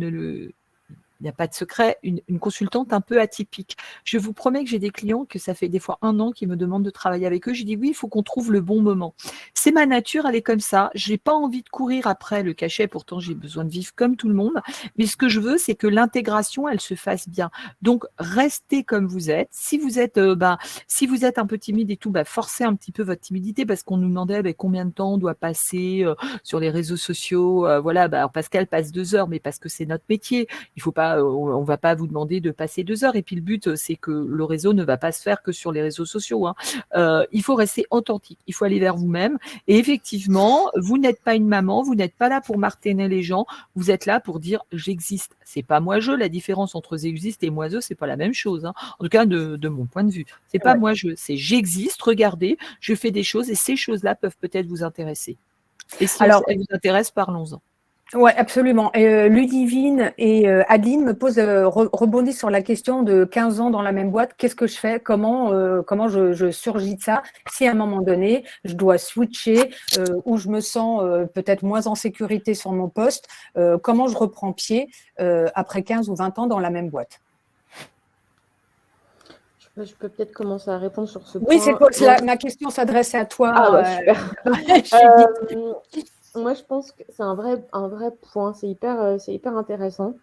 il n'y a pas de secret, une consultante un peu atypique. Je vous promets que j'ai des clients que ça fait des fois 1 an qui me demandent de travailler avec eux. Je dis oui, il faut qu'on trouve le bon moment. C'est ma nature, elle est comme ça. Je n'ai pas envie de courir après le cachet, pourtant j'ai besoin de vivre comme tout le monde. Mais ce que je veux, c'est que l'intégration, elle se fasse bien. Donc, restez comme vous êtes. Si vous êtes un peu timide et tout, forcez un petit peu votre timidité parce qu'on nous demandait combien de temps on doit passer sur les réseaux sociaux. Voilà, alors Pascal passe 2 heures, mais parce que c'est notre métier. Il faut pas, on va pas vous demander de passer 2 heures. Et puis le but, c'est que le réseau ne va pas se faire que sur les réseaux sociaux. Il faut rester authentique. Il faut aller vers vous-même. Et effectivement, vous n'êtes pas une maman. Vous n'êtes pas là pour martainer les gens. Vous êtes là pour dire j'existe. C'est pas moi-je. La différence entre j'existe et moi-je, c'est pas la même chose. En tout cas, de mon point de vue. C'est pas moi-je, c'est j'existe. Regardez, je fais des choses et ces choses-là peuvent peut-être vous intéresser. Et si elles vous intéressent, parlons-en. Oui, absolument. Ludivine et Adeline me posent, rebondissent sur la question de 15 ans dans la même boîte. Qu'est-ce que je fais? Comment je surgis de ça? Si à un moment donné, je dois switcher ou je me sens peut-être moins en sécurité sur mon poste, comment je reprends pied après 15 ou 20 ans dans la même boîte? Je peux peut-être commencer à répondre sur ce point. Oui, ma question s'adressait à toi. Super. Moi, je pense que c'est un vrai point. C'est hyper intéressant.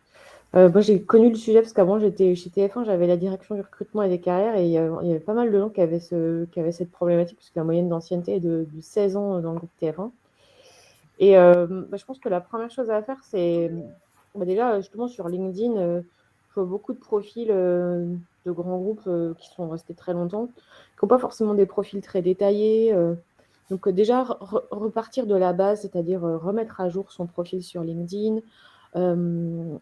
Moi, j'ai connu le sujet parce qu'avant, j'étais chez TF1, j'avais la direction du recrutement et des carrières et il y avait pas mal de gens qui avaient cette problématique puisque la moyenne d'ancienneté est de 16 ans dans le groupe TF1. Et je pense que la première chose à faire, c'est déjà, justement, sur LinkedIn, je vois beaucoup de profils de grands groupes qui sont restés très longtemps, qui n'ont pas forcément des profils très détaillés. Donc déjà, repartir de la base, c'est-à-dire remettre à jour son profil sur LinkedIn,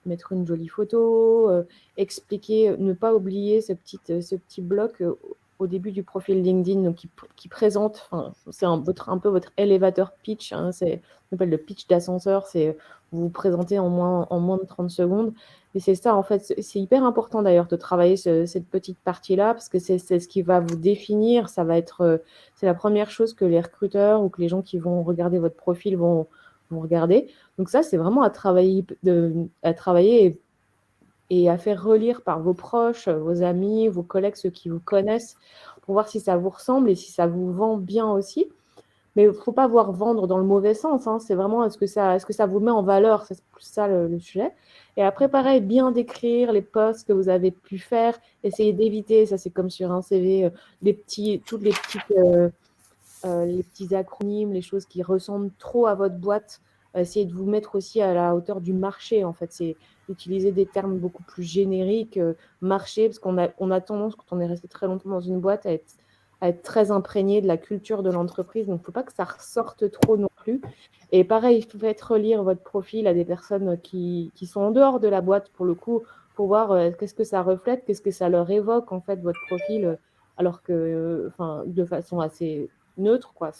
mettre une jolie photo, expliquer, ne pas oublier ce petit bloc au début du profil LinkedIn donc qui présente, c'est un peu votre elevator pitch, hein, on appelle le pitch d'ascenseur, c'est vous vous présentez en moins de 30 secondes. Et c'est ça, en fait, c'est hyper important d'ailleurs de travailler cette petite partie-là parce que c'est ce qui va vous définir. Ça va être, c'est la première chose que les recruteurs ou que les gens qui vont regarder votre profil vont regarder. Donc ça, c'est vraiment à travailler et à faire relire par vos proches, vos amis, vos collègues, ceux qui vous connaissent, pour voir si ça vous ressemble et si ça vous vend bien aussi. Mais il ne faut pas voir vendre dans le mauvais sens, hein. C'est vraiment est-ce que ça vous met en valeur, c'est plus ça le sujet. Et après, pareil, bien décrire les posts que vous avez pu faire, essayer d'éviter, ça c'est comme sur un CV, les petits acronymes, les choses qui ressemblent trop à votre boîte. Essayez de vous mettre aussi à la hauteur du marché, en fait. C'est utiliser des termes beaucoup plus génériques, marché, parce qu'on a tendance, quand on est resté très longtemps dans une boîte, à être très imprégné de la culture de l'entreprise. Donc, il ne faut pas que ça ressorte trop non plus. Et pareil, il faut être relire votre profil à des personnes qui sont en dehors de la boîte, pour le coup, pour voir qu'est-ce que ça reflète, qu'est-ce que ça leur évoque, en fait, votre profil, alors que, de façon assez neutre, quoi.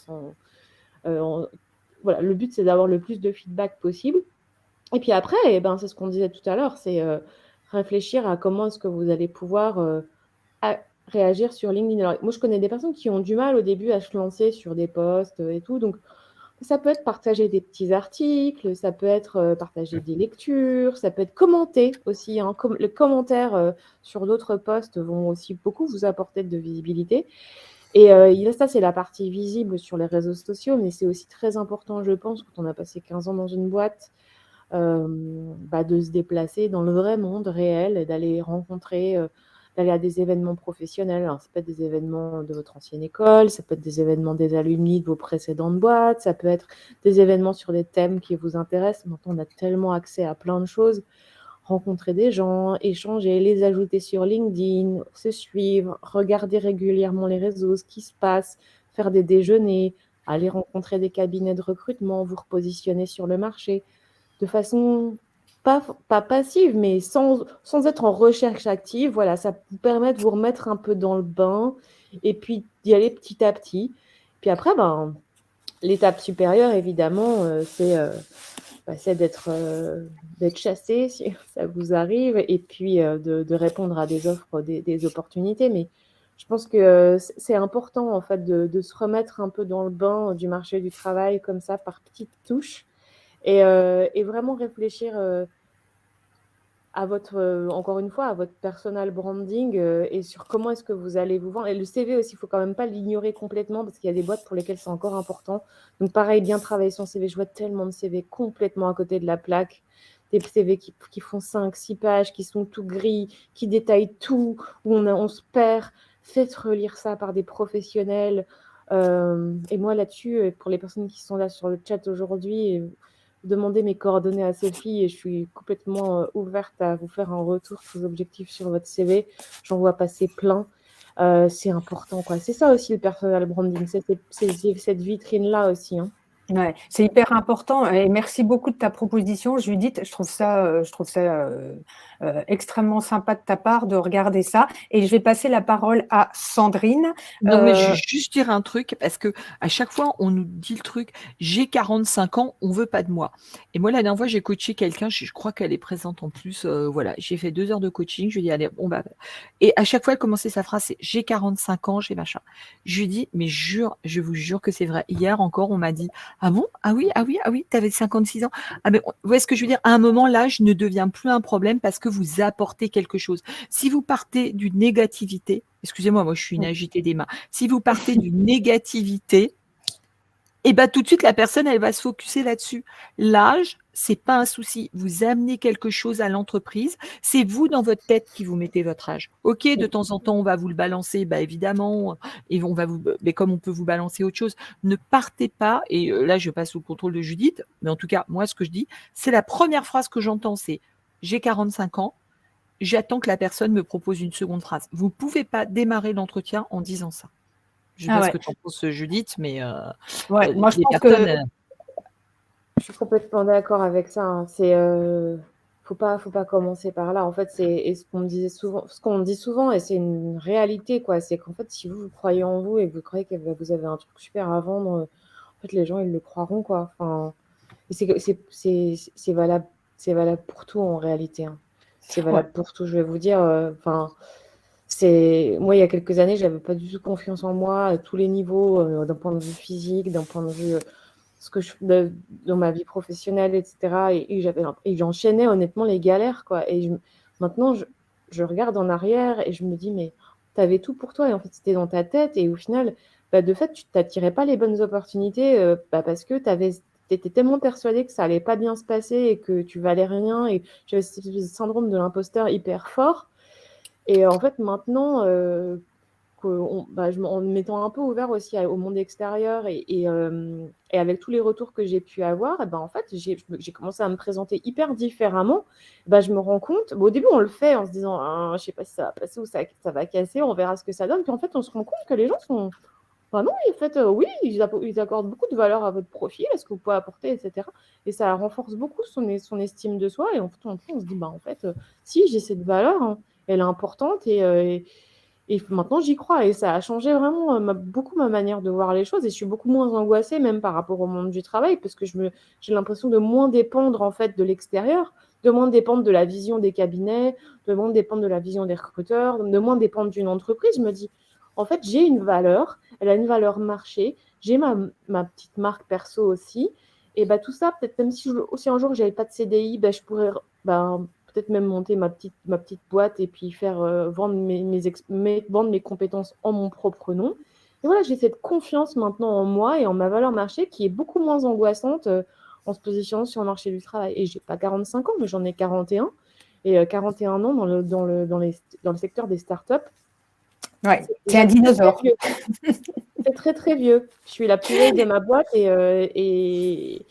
Voilà, le but, c'est d'avoir le plus de feedback possible. Et puis après, c'est ce qu'on disait tout à l'heure, c'est réfléchir à comment est-ce que vous allez pouvoir réagir sur LinkedIn. Alors, moi, je connais des personnes qui ont du mal au début à se lancer sur des posts et tout. Donc, ça peut être partager des petits articles, ça peut être partager des lectures, ça peut être commenter aussi, hein. Les commentaires sur d'autres posts vont aussi beaucoup vous apporter de visibilité. Et ça, c'est la partie visible sur les réseaux sociaux, mais c'est aussi très important, je pense, quand on a passé 15 ans dans une boîte, de se déplacer dans le vrai monde réel et d'aller rencontrer, d'aller à des événements professionnels. Alors, ça peut être des événements de votre ancienne école, ça peut être des événements des alumni de vos précédentes boîtes, ça peut être des événements sur des thèmes qui vous intéressent. Maintenant, on a tellement accès à plein de choses. Rencontrer des gens, échanger, les ajouter sur LinkedIn, se suivre, regarder régulièrement les réseaux, ce qui se passe, faire des déjeuners, aller rencontrer des cabinets de recrutement, vous repositionner sur le marché de façon pas passive, mais sans être en recherche active. Voilà, ça vous permet de vous remettre un peu dans le bain et puis d'y aller petit à petit. Puis après, l'étape supérieure, évidemment, c'est d'être chassé si ça vous arrive et puis de répondre à des offres, des opportunités. Mais je pense que c'est important, en fait, de se remettre un peu dans le bain du marché du travail comme ça, par petites touches. Et vraiment réfléchir encore une fois, à votre personal branding et sur comment est-ce que vous allez vous vendre. Et le CV aussi, il ne faut quand même pas l'ignorer complètement parce qu'il y a des boîtes pour lesquelles c'est encore important. Donc pareil, bien travailler son CV. Je vois tellement de CV complètement à côté de la plaque. Des CV qui font 5-6 pages, qui sont tout gris, qui détaillent tout, où on se perd. Faites relire ça par des professionnels. Et moi là-dessus, pour les personnes qui sont là sur le chat aujourd'hui, demandez mes coordonnées à Sophie et je suis complètement ouverte à vous faire un retour très objectif sur votre CV. J'en vois passer plein. C'est important, quoi. C'est ça aussi le personal branding, cette vitrine-là aussi, hein. Ouais, c'est hyper important et merci beaucoup de ta proposition, Judith. Je trouve ça extrêmement sympa de ta part de regarder ça. Et je vais passer la parole à Sandrine. Non, mais je vais juste dire un truc, parce que à chaque fois, on nous dit le truc, j'ai 45 ans, on veut pas de moi. Et moi, la dernière fois, j'ai coaché quelqu'un, je crois qu'elle est présente en plus, voilà, j'ai fait 2 heures de coaching, je lui ai dit, allez, et à chaque fois, elle commençait sa phrase, c'est j'ai 45 ans, j'ai machin. Je lui ai dit, mais je vous jure que c'est vrai. Hier encore, on m'a dit, ah bon? Ah oui, t'avais 56 ans. Ah mais, vous voyez ce que je veux dire? À un moment, l'âge ne devient plus un problème parce que vous apportez quelque chose. Si vous partez d'une négativité, excusez-moi, moi je suis une agitée des mains. Si vous partez d'une négativité, Et bien, tout de suite, la personne, elle va se focuser là-dessus. L'âge, c'est pas un souci. Vous amenez quelque chose à l'entreprise. C'est vous, dans votre tête, qui vous mettez votre âge. OK, de temps en temps, on va vous le balancer, bah, évidemment, et mais comme on peut vous balancer autre chose, ne partez pas. Et là, je passe sous le contrôle de Judith. Mais en tout cas, moi, ce que je dis, c'est la première phrase que j'entends, c'est « j'ai 45 ans, j'attends que la personne me propose une seconde phrase ». Vous ne pouvez pas démarrer l'entretien en disant ça. Je ne sais pas ce que tu en penses, Judith, mais Ouais, moi, je les pense personnes... que Je suis complètement d'accord avec ça. Hein. C'est faut pas commencer par là. En fait, c'est ce qu'on dit souvent, et c'est une réalité, quoi. C'est qu'en fait, si vous croyez en vous et que vous croyez que vous avez un truc super à vendre, en fait, les gens ils le croiront, quoi. Enfin, et c'est valable, pour tout en réalité. Hein. C'est valable pour tout. Je vais vous dire, enfin. Moi, il y a quelques années, j'avais pas du tout confiance en moi à tous les niveaux, d'un point de vue physique, d'un point de vue dans ma vie professionnelle, etc. Et j'enchaînais honnêtement les galères, quoi. Maintenant, je regarde en arrière et je me dis, mais tu avais tout pour toi. Et en fait, c'était dans ta tête. Et au final, de fait, tu t'attirais pas les bonnes opportunités parce que tu étais tellement persuadée que ça allait pas bien se passer et que tu valais rien. Et j'avais ce syndrome de l'imposteur hyper fort. Et en fait, maintenant, en me mettant un peu ouvert aussi au monde extérieur et avec tous les retours que j'ai pu avoir, en fait, j'ai commencé à me présenter hyper différemment. Je me rends compte, au début, on le fait en se disant, ah, je sais pas si ça va passer ou ça va casser, on verra ce que ça donne. Puis en fait, on se rend compte que les gens sont... non, en fait, oui, ils accordent beaucoup de valeur à votre profil, à ce que vous pouvez apporter, etc. Et ça renforce beaucoup son estime de soi. Et en fait, on se dit, en fait, si j'ai cette valeur, hein, elle est importante et maintenant, j'y crois. Et ça a changé vraiment beaucoup ma manière de voir les choses. Et je suis beaucoup moins angoissée, même par rapport au monde du travail, parce que j'ai l'impression de moins dépendre, en fait, de l'extérieur, de moins dépendre de la vision des cabinets, de moins dépendre de la vision des recruteurs, de moins dépendre d'une entreprise. Je me dis, en fait, j'ai une valeur, elle a une valeur marché, j'ai ma petite marque perso aussi. Et tout ça, peut-être même si un jour, je n'avais pas de CDI, je pourrais... peut-être même monter ma petite boîte et puis faire vendre mes compétences en mon propre nom. Et voilà, j'ai cette confiance maintenant en moi et en ma valeur marché qui est beaucoup moins angoissante en se positionnant sur le marché du travail. Et j'ai pas 45 ans, mais j'en ai 41. Et 41 ans dans le secteur des startups. Ouais, c'est un dinosaure. C'est très, très vieux. Je suis la plus vieille de ma boîte et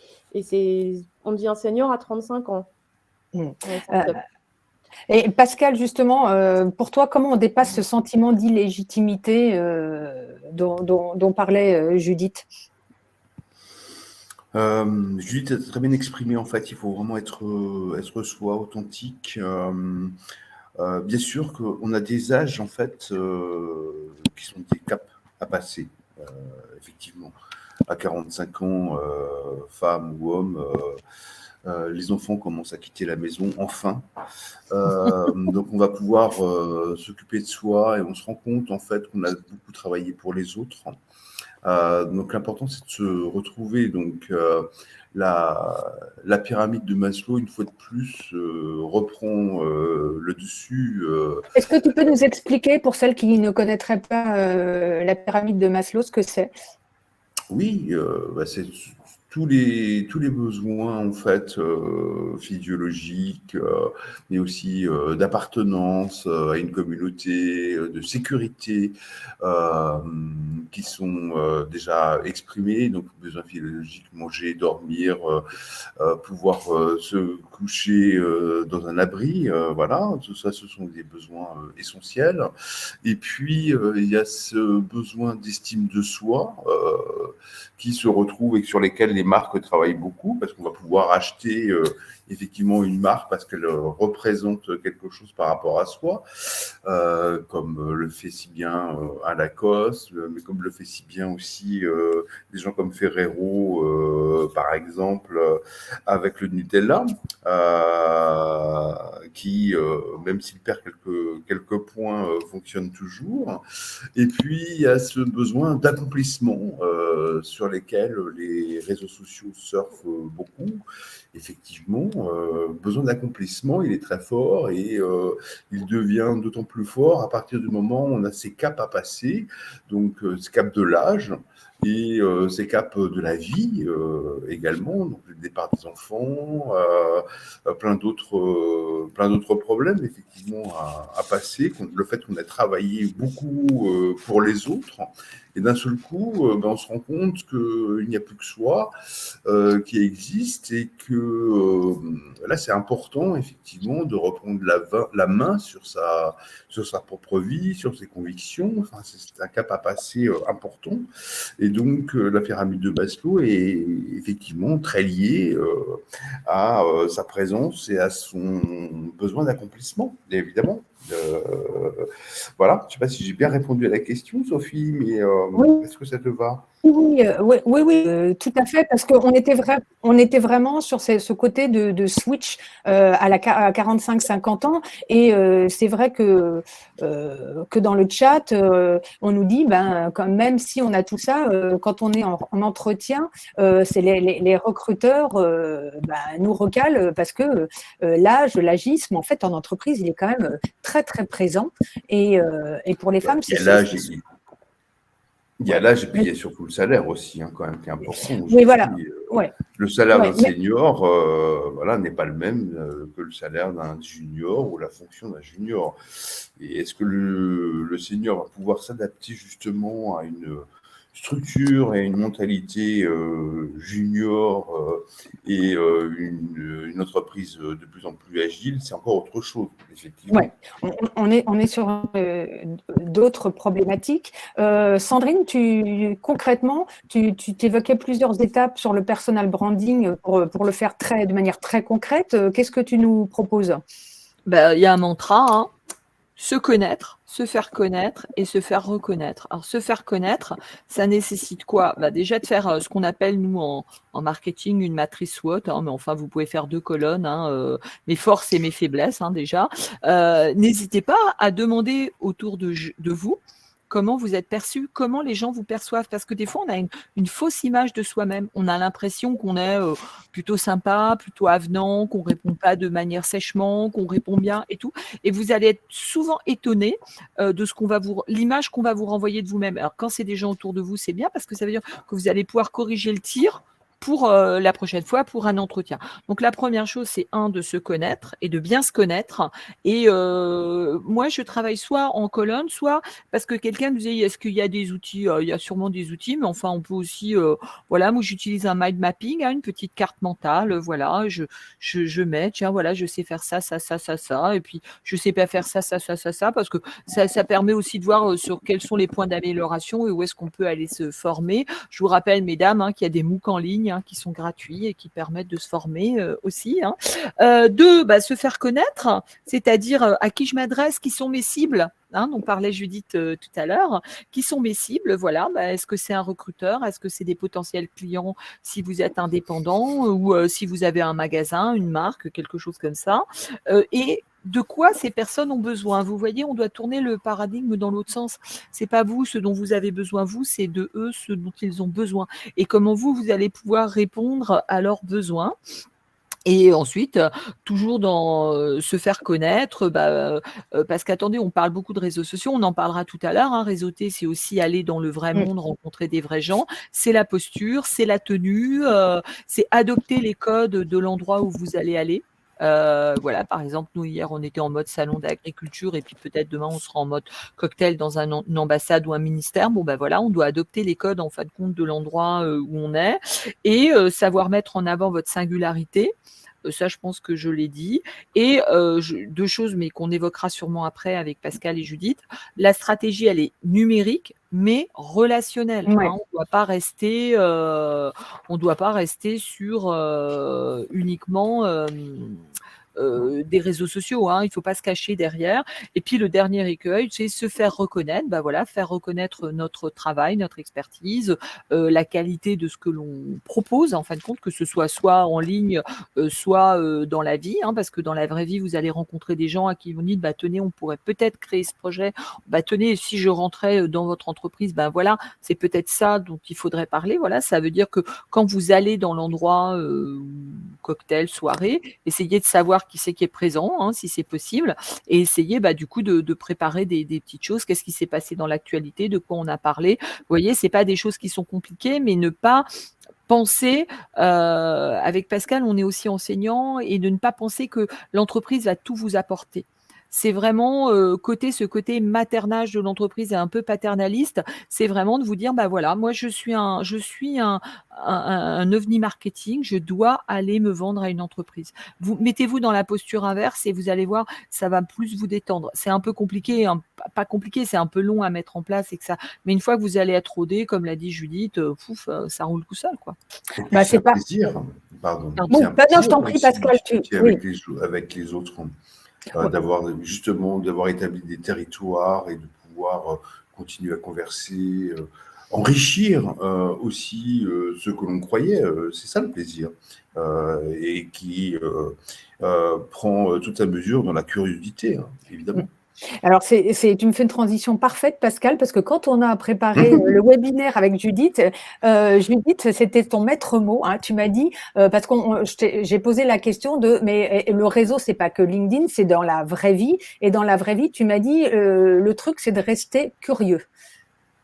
on devient senior à 35 ans. Et Pascal, justement, pour toi, comment on dépasse ce sentiment d'illégitimité dont parlait Judith? Judith a très bien exprimé, en fait, il faut vraiment être soi, authentique. Bien sûr qu'on a des âges, en fait, qui sont des caps à passer, effectivement. À 45 ans, femme ou homme, les enfants commencent à quitter la maison, enfin. Donc, on va pouvoir s'occuper de soi et on se rend compte, en fait, qu'on a beaucoup travaillé pour les autres. Donc, l'important, c'est de se retrouver. Donc, la pyramide de Maslow, une fois de plus, reprend le dessus. Est-ce que tu peux nous expliquer, pour celles qui ne connaîtraient pas la pyramide de Maslow, ce que c'est? Oui, c'est tous les besoins, en fait, physiologiques, mais aussi d'appartenance à une communauté, de sécurité, qui sont déjà exprimés. Donc, besoins physiologiques, manger, dormir, pouvoir se coucher dans un abri, voilà, tout ça, ce sont des besoins essentiels. Et puis, il y a ce besoin d'estime de soi qui se retrouvent et sur lesquels les marques travaillent beaucoup, parce qu'on va pouvoir acheter effectivement une marque parce qu'elle représente quelque chose par rapport à soi, comme le fait si bien un Lacoste, mais comme le fait si bien aussi des gens comme Ferrero, par exemple, avec le Nutella, qui, même s'il perd quelques points fonctionnent toujours. Et puis, il y a ce besoin d'accomplissement sur lesquels les réseaux sociaux surfent beaucoup. Effectivement, besoin d'accomplissement, il est très fort et il devient d'autant plus fort à partir du moment où on a ces caps à passer, donc ces caps de l'âge et ces caps de la vie également, donc le départ des enfants, plein d'autres problèmes effectivement à passer, le fait qu'on a travaillé beaucoup pour les autres, et d'un seul coup, on se rend compte qu'il n'y a plus que soi qui existe et que là, c'est important effectivement de reprendre la main sur sa propre vie, sur ses convictions. Enfin, c'est un cap à passer important. Et donc, la pyramide de Maslow est effectivement très liée à sa présence et à son besoin d'accomplissement, bien évidemment. Voilà, je ne sais pas si j'ai bien répondu à la question, Sophie, mais Oui. est-ce que ça te va? Oui, tout à fait, parce qu'on était vraiment sur ce côté de switch à 45-50 ans, et c'est vrai que dans le chat, on nous dit, quand même si on a tout ça, quand on est en entretien, c'est les recruteurs nous recalent parce que l'âge, l'agisme, en fait, en entreprise, il est quand même très, très présent, et pour les femmes, Il y a l'âge, il y a l'âge et puis il y a surtout le salaire aussi, quand même, qui est important. Oui, voilà. Le salaire d'un senior n'est pas le même que le salaire d'un junior ou la fonction d'un junior. Et est-ce que le senior va pouvoir s'adapter justement à une structure et une mentalité junior et une entreprise de plus en plus agile, c'est encore autre chose, effectivement. Ouais. On est sur d'autres problématiques. Sandrine, concrètement, tu t'évoquais plusieurs étapes sur le personal branding pour le faire de manière très concrète. Qu'est-ce que tu nous proposes? Il y a un mantra, se connaître, se faire connaître et se faire reconnaître. Alors, se faire connaître, ça nécessite quoi? Déjà de faire ce qu'on appelle, nous, en marketing, une matrice SWOT, mais enfin, vous pouvez faire 2 colonnes, mes forces et mes faiblesses, déjà. N'hésitez pas à demander autour de vous comment vous êtes perçu, comment les gens vous perçoivent, parce que des fois, on a une fausse image de soi-même. On a l'impression qu'on est plutôt sympa, plutôt avenant, qu'on ne répond pas de manière sèchement, qu'on répond bien et tout. Et vous allez être souvent étonné de l'image qu'on va vous renvoyer de vous-même. Alors, quand c'est des gens autour de vous, c'est bien parce que ça veut dire que vous allez pouvoir corriger le tir pour la prochaine fois, pour un entretien. Donc, la première chose, c'est de se connaître et de bien se connaître. Et moi, je travaille soit en colonne, soit parce que quelqu'un nous dit, est-ce qu'il y a des outils? Il y a sûrement des outils, mais enfin, on peut aussi, moi, j'utilise un mind mapping, une petite carte mentale, je mets, tiens, voilà, je sais faire ça, et puis je sais pas faire ça, parce que ça permet aussi de voir sur quels sont les points d'amélioration et où est-ce qu'on peut aller se former. Je vous rappelle, mesdames, qu'il y a des MOOC en ligne qui sont gratuits et qui permettent de se former aussi. 2, se faire connaître, c'est-à-dire à qui je m'adresse, qui sont mes cibles. Dont parlait Judith tout à l'heure, qui sont mes cibles, voilà. Est-ce que c'est un recruteur? Est-ce que c'est des potentiels clients si vous êtes indépendant ou si vous avez un magasin, une marque, quelque chose comme ça, et de quoi ces personnes ont besoin. Vous voyez, on doit tourner le paradigme dans l'autre sens. C'est pas vous ce dont vous avez besoin, vous, c'est de eux ce dont ils ont besoin. Et comment vous allez pouvoir répondre à leurs besoins. Et ensuite, toujours dans se faire connaître, parce qu'attendez, on parle beaucoup de réseaux sociaux, on en parlera tout à l'heure. Réseauter, c'est aussi aller dans le vrai monde, rencontrer des vrais gens. C'est la posture, c'est la tenue, c'est adopter les codes de l'endroit où vous allez aller. Par exemple, nous hier on était en mode salon d'agriculture et puis peut-être demain on sera en mode cocktail dans une ambassade ou un ministère. On doit adopter les codes en fin de compte de l'endroit où on est et savoir mettre en avant votre singularité. Ça, je pense que je l'ai dit. Et 2 choses, mais qu'on évoquera sûrement après avec Pascal et Judith. La stratégie, elle est numérique, mais relationnelle. On ne doit pas rester sur uniquement des réseaux sociaux, hein, il ne faut pas se cacher derrière. Et puis le dernier écueil, c'est se faire reconnaître, faire reconnaître notre travail, notre expertise, la qualité de ce que l'on propose, en fin de compte, que ce soit en ligne, soit dans la vie, hein, parce que dans la vraie vie, vous allez rencontrer des gens à qui vous dites, tenez, on pourrait peut-être créer ce projet, tenez, si je rentrais dans votre entreprise, voilà, c'est peut-être ça dont il faudrait parler. Voilà, ça veut dire que quand vous allez dans l'endroit, cocktail, soirée, essayez de savoir qui c'est qui est présent, hein, si c'est possible, et essayez du coup de préparer des petites choses. Qu'est-ce qui s'est passé dans l'actualité, de quoi on a parlé. Vous voyez, c'est pas des choses qui sont compliquées, mais ne pas penser, avec Pascal, on est aussi enseignant, et de ne pas penser que l'entreprise va tout vous apporter. C'est vraiment ce côté maternage de l'entreprise et un peu paternaliste, c'est vraiment de vous dire, voilà, moi je suis un ovni marketing, je dois aller me vendre à une entreprise. Vous mettez-vous dans la posture inverse et vous allez voir, ça va plus vous détendre. C'est un peu compliqué, hein, pas compliqué, c'est un peu long à mettre en place, et que ça. Mais une fois que vous allez être rodé, comme l'a dit Judith, ça roule tout seul, quoi. C'est un plaisir. Pardon. Bon, non, je t'en prie, Pascal. Avec les autres. D'avoir établi des territoires et de pouvoir continuer à converser, enrichir aussi ce que l'on croyait, c'est ça le plaisir, et qui prend toute sa mesure dans la curiosité, hein, évidemment. Alors, tu me fais une transition parfaite, Pascal, parce que quand on a préparé le webinaire avec Judith, Judith, c'était ton maître mot, hein, tu m'as dit, parce que j'ai posé la question mais le réseau, c'est pas que LinkedIn, c'est dans la vraie vie, et dans la vraie vie, tu m'as dit, le truc, c'est de rester curieux.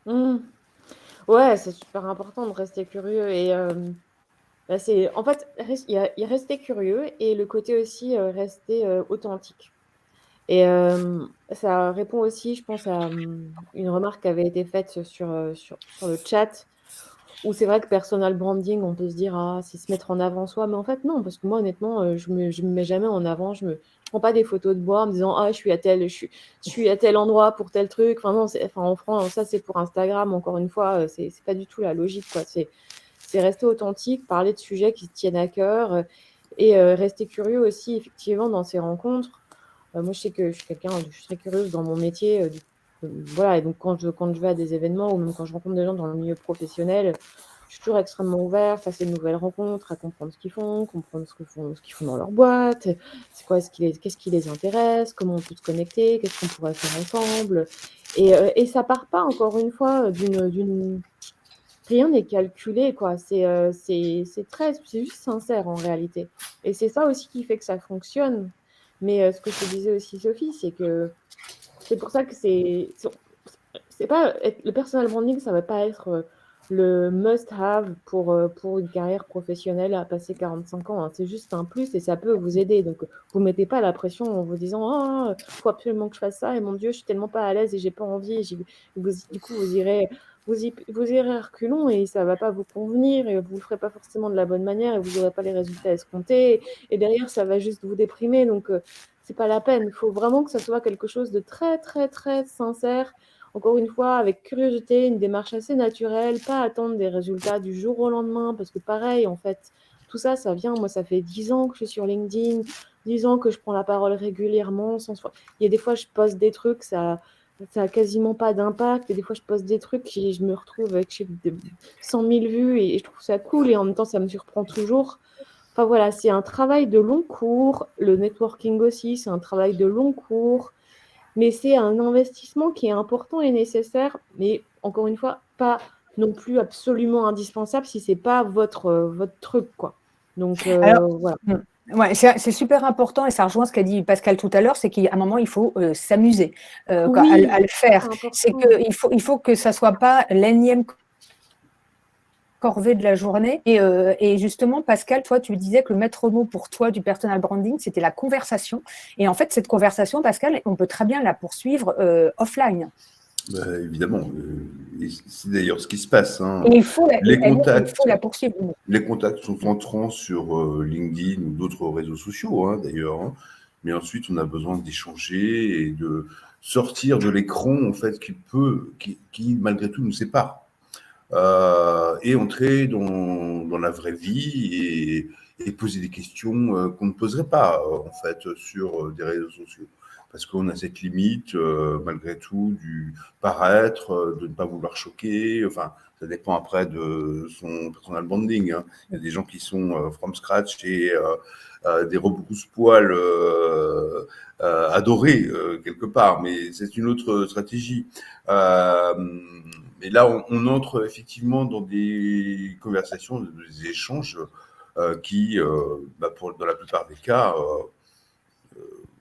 Ouais, c'est super important de rester curieux, et en fait, il y a rester curieux, et le côté aussi rester authentique. Et ça répond aussi, je pense, à une remarque qui avait été faite sur le chat, où c'est vrai que personal branding, on peut se dire, c'est se mettre en avant soi, mais en fait non, parce que moi honnêtement, je me mets jamais en avant, je prends pas des photos de moi en me disant, je suis à tel endroit pour tel truc. Enfin non, en France, ça c'est pour Instagram, encore une fois, c'est pas du tout la logique, quoi. C'est rester authentique, parler de sujets qui se tiennent à cœur, et rester curieux aussi, effectivement, dans ces rencontres. Moi, je sais que je suis très curieuse dans mon métier. Voilà, et donc quand je vais à des événements, ou même quand je rencontre des gens dans le milieu professionnel, je suis toujours extrêmement ouverte à ces nouvelles rencontres, à comprendre ce qu'ils font, comprendre ce qu'ils font dans leur boîte, qu'est-ce qui les intéresse, comment on peut se connecter, qu'est-ce qu'on pourrait faire ensemble. Et ça part pas, encore une fois, rien n'est calculé, quoi. C'est juste sincère en réalité. Et c'est ça aussi qui fait que ça fonctionne. Mais ce que je te disais aussi, Sophie, c'est que c'est pour ça que c'est pas le personal branding, ça va pas être le must-have pour une carrière professionnelle à passer 45 ans. Hein. C'est juste un plus, et ça peut vous aider. Donc, vous ne mettez pas la pression en vous disant « faut absolument que je fasse ça, et mon Dieu, je suis tellement pas à l'aise et j'ai pas envie. » Du coup, vous irez à reculons, et ça va pas vous convenir, et vous le ferez pas forcément de la bonne manière, et vous n'aurez pas les résultats escomptés, et derrière ça va juste vous déprimer. Donc c'est pas la peine. Il faut vraiment que ça soit quelque chose de très très très sincère, encore une fois avec curiosité, une démarche assez naturelle, pas attendre des résultats du jour au lendemain, parce que pareil, en fait, tout ça vient. Moi, ça fait 10 ans que je suis sur LinkedIn, 10 ans que je prends la parole régulièrement, il y a des fois je poste des trucs, ça a quasiment pas d'impact, et des fois je poste des trucs et je me retrouve avec 100 000 vues, et je trouve ça cool, et en même temps ça me surprend toujours. Enfin voilà, c'est un travail de long cours. Le networking aussi, c'est un travail de long cours, mais c'est un investissement qui est important et nécessaire, mais encore une fois, pas non plus absolument indispensable si c'est pas votre truc, quoi. Donc voilà. Ouais, c'est super important, et ça rejoint ce qu'a dit Pascal tout à l'heure, c'est qu'à un moment, il faut s'amuser à le faire. C'est qu'il faut que ça soit pas l'énième corvée de la journée. Et justement, Pascal, toi, tu disais que le maître mot pour toi du personal branding, c'était la conversation. Et en fait, cette conversation, Pascal, on peut très bien la poursuivre offline. Évidemment, c'est d'ailleurs ce qui se passe. Hein. Et il faut la poursuivre. Les contacts sont entrants sur LinkedIn ou d'autres réseaux sociaux, hein, d'ailleurs. Hein. Mais ensuite, on a besoin d'échanger et de sortir de l'écran, en fait, qui malgré tout nous sépare. et entrer dans la vraie vie et poser des questions qu'on ne poserait pas, en fait, sur des réseaux sociaux. Parce qu'on a cette limite, malgré tout, du paraître, de ne pas vouloir choquer. Enfin, ça dépend après de son personal branding, hein. Il y a des gens qui sont from scratch et des rebrousse-poils adorés, quelque part, mais c'est une autre stratégie. Mais là, on entre effectivement dans des conversations, des échanges qui, dans la plupart des cas,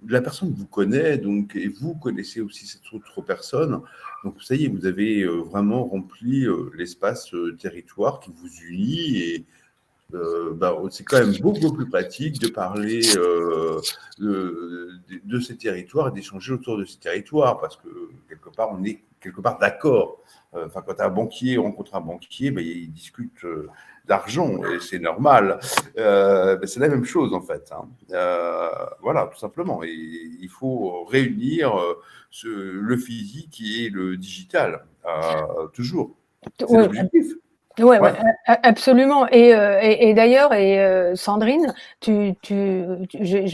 la personne vous connaît, donc, et vous connaissez aussi cette autre personne. Donc, ça y est, vous avez vraiment rempli l'espace territoire qui vous unit. Et c'est quand même beaucoup plus pratique de parler de ces territoires et d'échanger autour de ces territoires, parce que quelque part, on est quelque part d'accord. Enfin, quand un banquier rencontre un banquier, il discute d'argent, et c'est normal. C'est la même chose, en fait, hein. Voilà, tout simplement. Et il faut réunir le physique et le digital, toujours. C'est Ouais, l'objectif. ouais, Ouais. absolument. Et d'ailleurs, Sandrine, je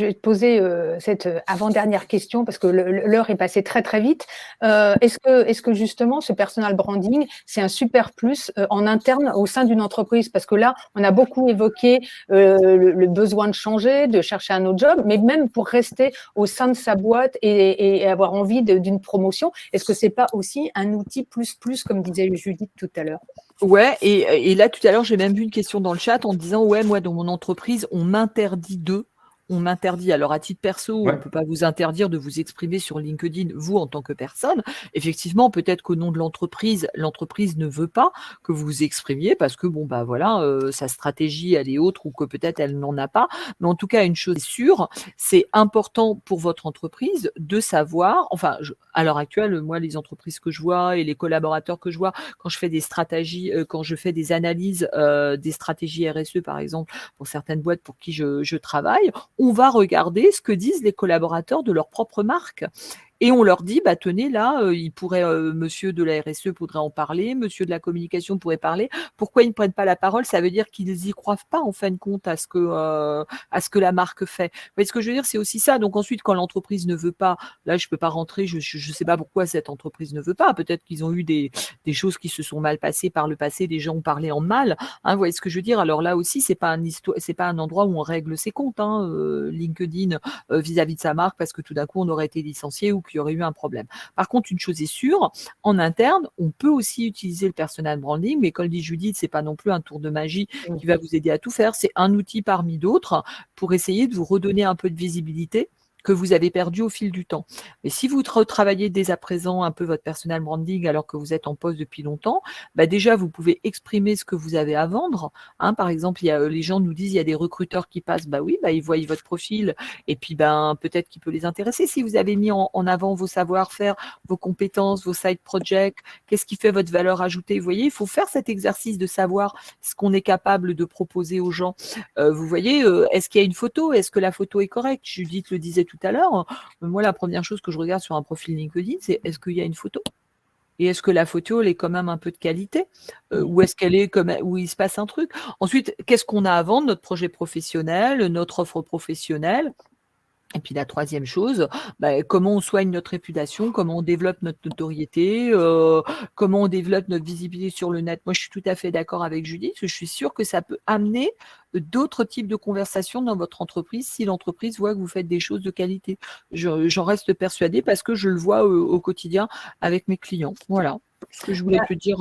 vais te poser cette avant-dernière question parce que l'heure est passée très très vite. Est-ce que justement ce personal branding, c'est un super plus en interne au sein d'une entreprise? Parce que là, on a beaucoup évoqué le besoin de changer, de chercher un autre job, mais même pour rester au sein de sa boîte et avoir envie d'une promotion, est-ce que c'est pas aussi un outil plus, comme disait Judith tout à l'heure? Ouais, et là, tout à l'heure, j'ai même vu une question dans le chat en disant, ouais, moi, dans mon entreprise, on m'interdit on m'interdit. Alors, à titre perso, on Ouais. ne peut pas vous interdire de vous exprimer sur LinkedIn, vous, en tant que personne. Effectivement, peut-être qu'au nom de l'entreprise ne veut pas que vous vous exprimiez parce que, bon, bah voilà, sa stratégie, elle est autre ou que peut-être elle n'en a pas. Mais en tout cas, une chose est sûre, c'est important pour votre entreprise de savoir, enfin, à l'heure actuelle, moi, les entreprises que je vois et les collaborateurs que je vois, quand je fais des stratégies, quand je fais des analyses des stratégies RSE, par exemple, pour certaines boîtes pour qui je travaille, on va regarder ce que disent les collaborateurs de leur propre marque. Et on leur dit, bah tenez, là, il pourrait, monsieur de la RSE pourrait en parler, monsieur de la communication pourrait parler. Pourquoi ils ne prennent pas la parole? Ça veut dire qu'ils n'y croient pas, en fin de compte, à ce que la marque fait. Vous voyez ce que je veux dire? C'est aussi ça. Donc ensuite, quand l'entreprise ne veut pas, là, je ne peux pas rentrer, je ne sais pas pourquoi cette entreprise ne veut pas. Peut-être qu'ils ont eu des choses qui se sont mal passées par le passé, des gens ont parlé en mal. Hein, vous voyez ce que je veux dire? Alors là aussi, c'est pas un endroit où on règle ses comptes, hein, LinkedIn, vis-à-vis de sa marque, parce que tout d'un coup, on aurait été licencié ou qu'il y aurait eu un problème. Par contre, une chose est sûre, en interne, on peut aussi utiliser le personal branding, mais comme dit Judith, c'est pas non plus un tour de magie qui va vous aider à tout faire. C'est un outil parmi d'autres pour essayer de vous redonner un peu de visibilité que vous avez perdu au fil du temps. Mais si vous retravaillez dès à présent un peu votre personal branding alors que vous êtes en poste depuis longtemps, bah déjà, vous pouvez exprimer ce que vous avez à vendre. Hein, par exemple, les gens nous disent, il y a des recruteurs qui passent, bah oui, bah, ils voient votre profil et puis ben, peut-être qu'il peut les intéresser. Si vous avez mis en avant vos savoir-faire, vos compétences, vos side projects, qu'est-ce qui fait votre valeur ajoutée? Vous voyez, il faut faire cet exercice de savoir ce qu'on est capable de proposer aux gens. Vous voyez, est-ce qu'il y a une photo? Est-ce que la photo est correcte? Judith le disait tout à l'heure. Moi, la première chose que je regarde sur un profil LinkedIn, c'est est-ce qu'il y a une photo? Et est-ce que la photo, elle est quand même un peu de qualité? Ou est-ce qu'elle est comme où il se passe un truc? Ensuite, qu'est-ce qu'on a à vendre? Notre projet professionnel, notre offre professionnelle. Et puis la troisième chose, bah, comment on soigne notre réputation, comment on développe notre notoriété, comment on développe notre visibilité sur le net. Moi, je suis tout à fait d'accord avec Judith. Je suis sûre que ça peut amener d'autres types de conversations dans votre entreprise si l'entreprise voit que vous faites des choses de qualité. J'en reste persuadée parce que je le vois au quotidien avec mes clients. Voilà ce que je voulais te dire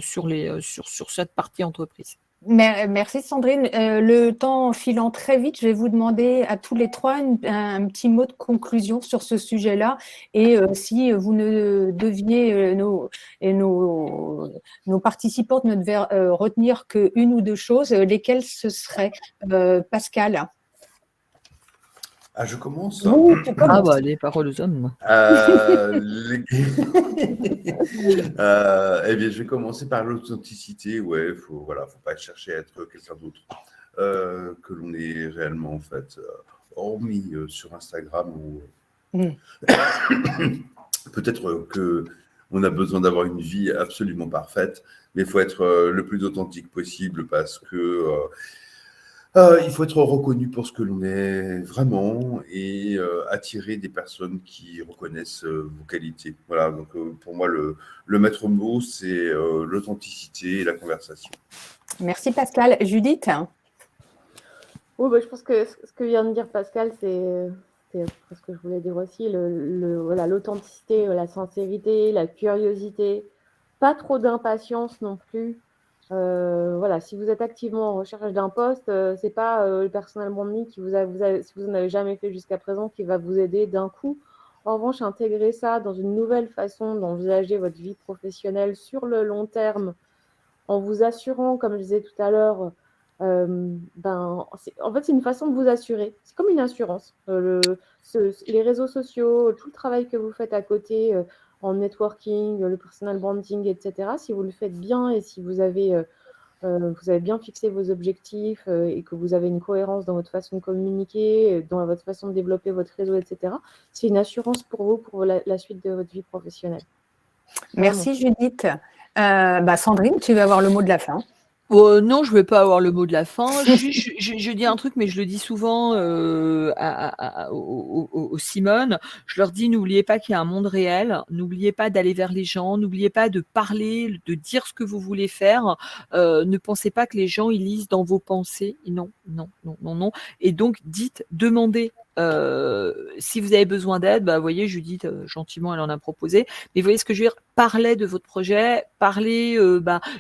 sur cette partie entreprise. Merci Sandrine. Le temps filant très vite, je vais vous demander à tous les trois un petit mot de conclusion sur ce sujet-là. Et si vous ne deviez, nos participantes ne devaient retenir qu'une ou deux choses, lesquelles ce seraient? Pascal? Ah, je commence. Oui, tu commences. Ah bah, les paroles aux hommes. Eh bien, je vais commencer par l'authenticité. Ouais, faut pas chercher à être quelqu'un d'autre que l'on est réellement, en fait, hormis sur Instagram ou peut-être que On a besoin d'avoir une vie absolument parfaite, mais il faut être le plus authentique possible parce que il faut être reconnu pour ce que l'on est vraiment et attirer des personnes qui reconnaissent vos qualités. Voilà, donc pour moi, le maître mot, c'est l'authenticité et la conversation. Merci Pascal. Judith? Oui, bah, je pense que ce que vient de dire Pascal, c'est ce que je voulais dire aussi, voilà, l'authenticité, la sincérité, la curiosité, pas trop d'impatience non plus. Voilà, si vous êtes activement en recherche d'un poste, c'est pas le personal branding qui si vous n'en avez jamais fait jusqu'à présent, qui va vous aider d'un coup. En revanche, intégrer ça dans une nouvelle façon d'envisager votre vie professionnelle sur le long terme, en vous assurant, comme je disais tout à l'heure, en fait, c'est une façon de vous assurer. C'est comme une assurance. Les réseaux sociaux, tout le travail que vous faites à côté en networking, le personal branding, etc., si vous le faites bien et si vous avez bien fixé vos objectifs et que vous avez une cohérence dans votre façon de communiquer, dans votre façon de développer votre réseau, etc., c'est une assurance pour vous, pour la suite de votre vie professionnelle. Merci Judith. Sandrine, tu vas avoir le mot de la fin. Non, je ne vais pas avoir le mot de la fin. Je dis un truc, mais je le dis souvent aux Simone. Je leur dis, n'oubliez pas qu'il y a un monde réel. N'oubliez pas d'aller vers les gens. N'oubliez pas de parler, de dire ce que vous voulez faire. Ne pensez pas que les gens, ils lisent dans vos pensées. Non, non, non, non, non. Et donc, dites, demandez. Si vous avez besoin d'aide, vous voyez, Judith, gentiment, elle en a proposé. Mais vous voyez ce que je veux dire? Parlez de votre projet, parlez,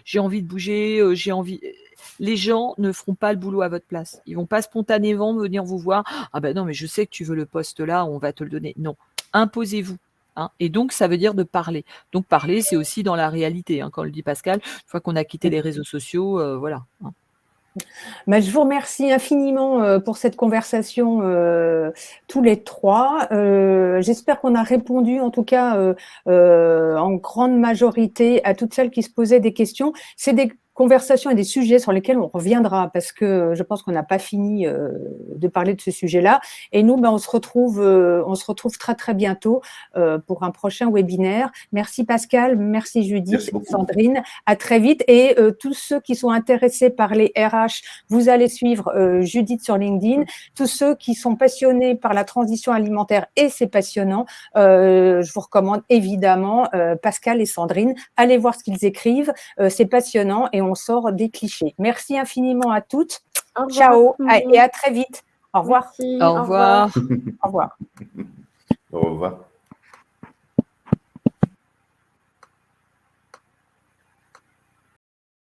j'ai envie de bouger, j'ai envie. Les gens ne feront pas le boulot à votre place. Ils vont pas spontanément venir vous voir. Ah ben non, mais je sais que tu veux le poste là, on va te le donner. Non, imposez-vous. Hein. Et donc, ça veut dire de parler. Donc, parler, c'est aussi dans la réalité. Hein, quand le dit Pascal, une fois qu'on a quitté les réseaux sociaux, voilà. Hein. Je vous remercie infiniment pour cette conversation tous les trois. J'espère qu'on a répondu en tout cas en grande majorité à toutes celles qui se posaient des questions. C'est des conversations et des sujets sur lesquels on reviendra parce que je pense qu'on n'a pas fini de parler de ce sujet-là. Et nous, on se retrouve très très bientôt pour un prochain webinaire. Merci Pascal, merci Judith, Merci Sandrine. À très vite. Et tous ceux qui sont intéressés par les RH, vous allez suivre Judith sur LinkedIn. Tous ceux qui sont passionnés par la transition alimentaire, et c'est passionnant, je vous recommande évidemment Pascal et Sandrine. Allez voir ce qu'ils écrivent, c'est passionnant et on sort des clichés. Merci infiniment à toutes. Ciao et à très vite. Au revoir. Merci, Au revoir. Au revoir. Au revoir.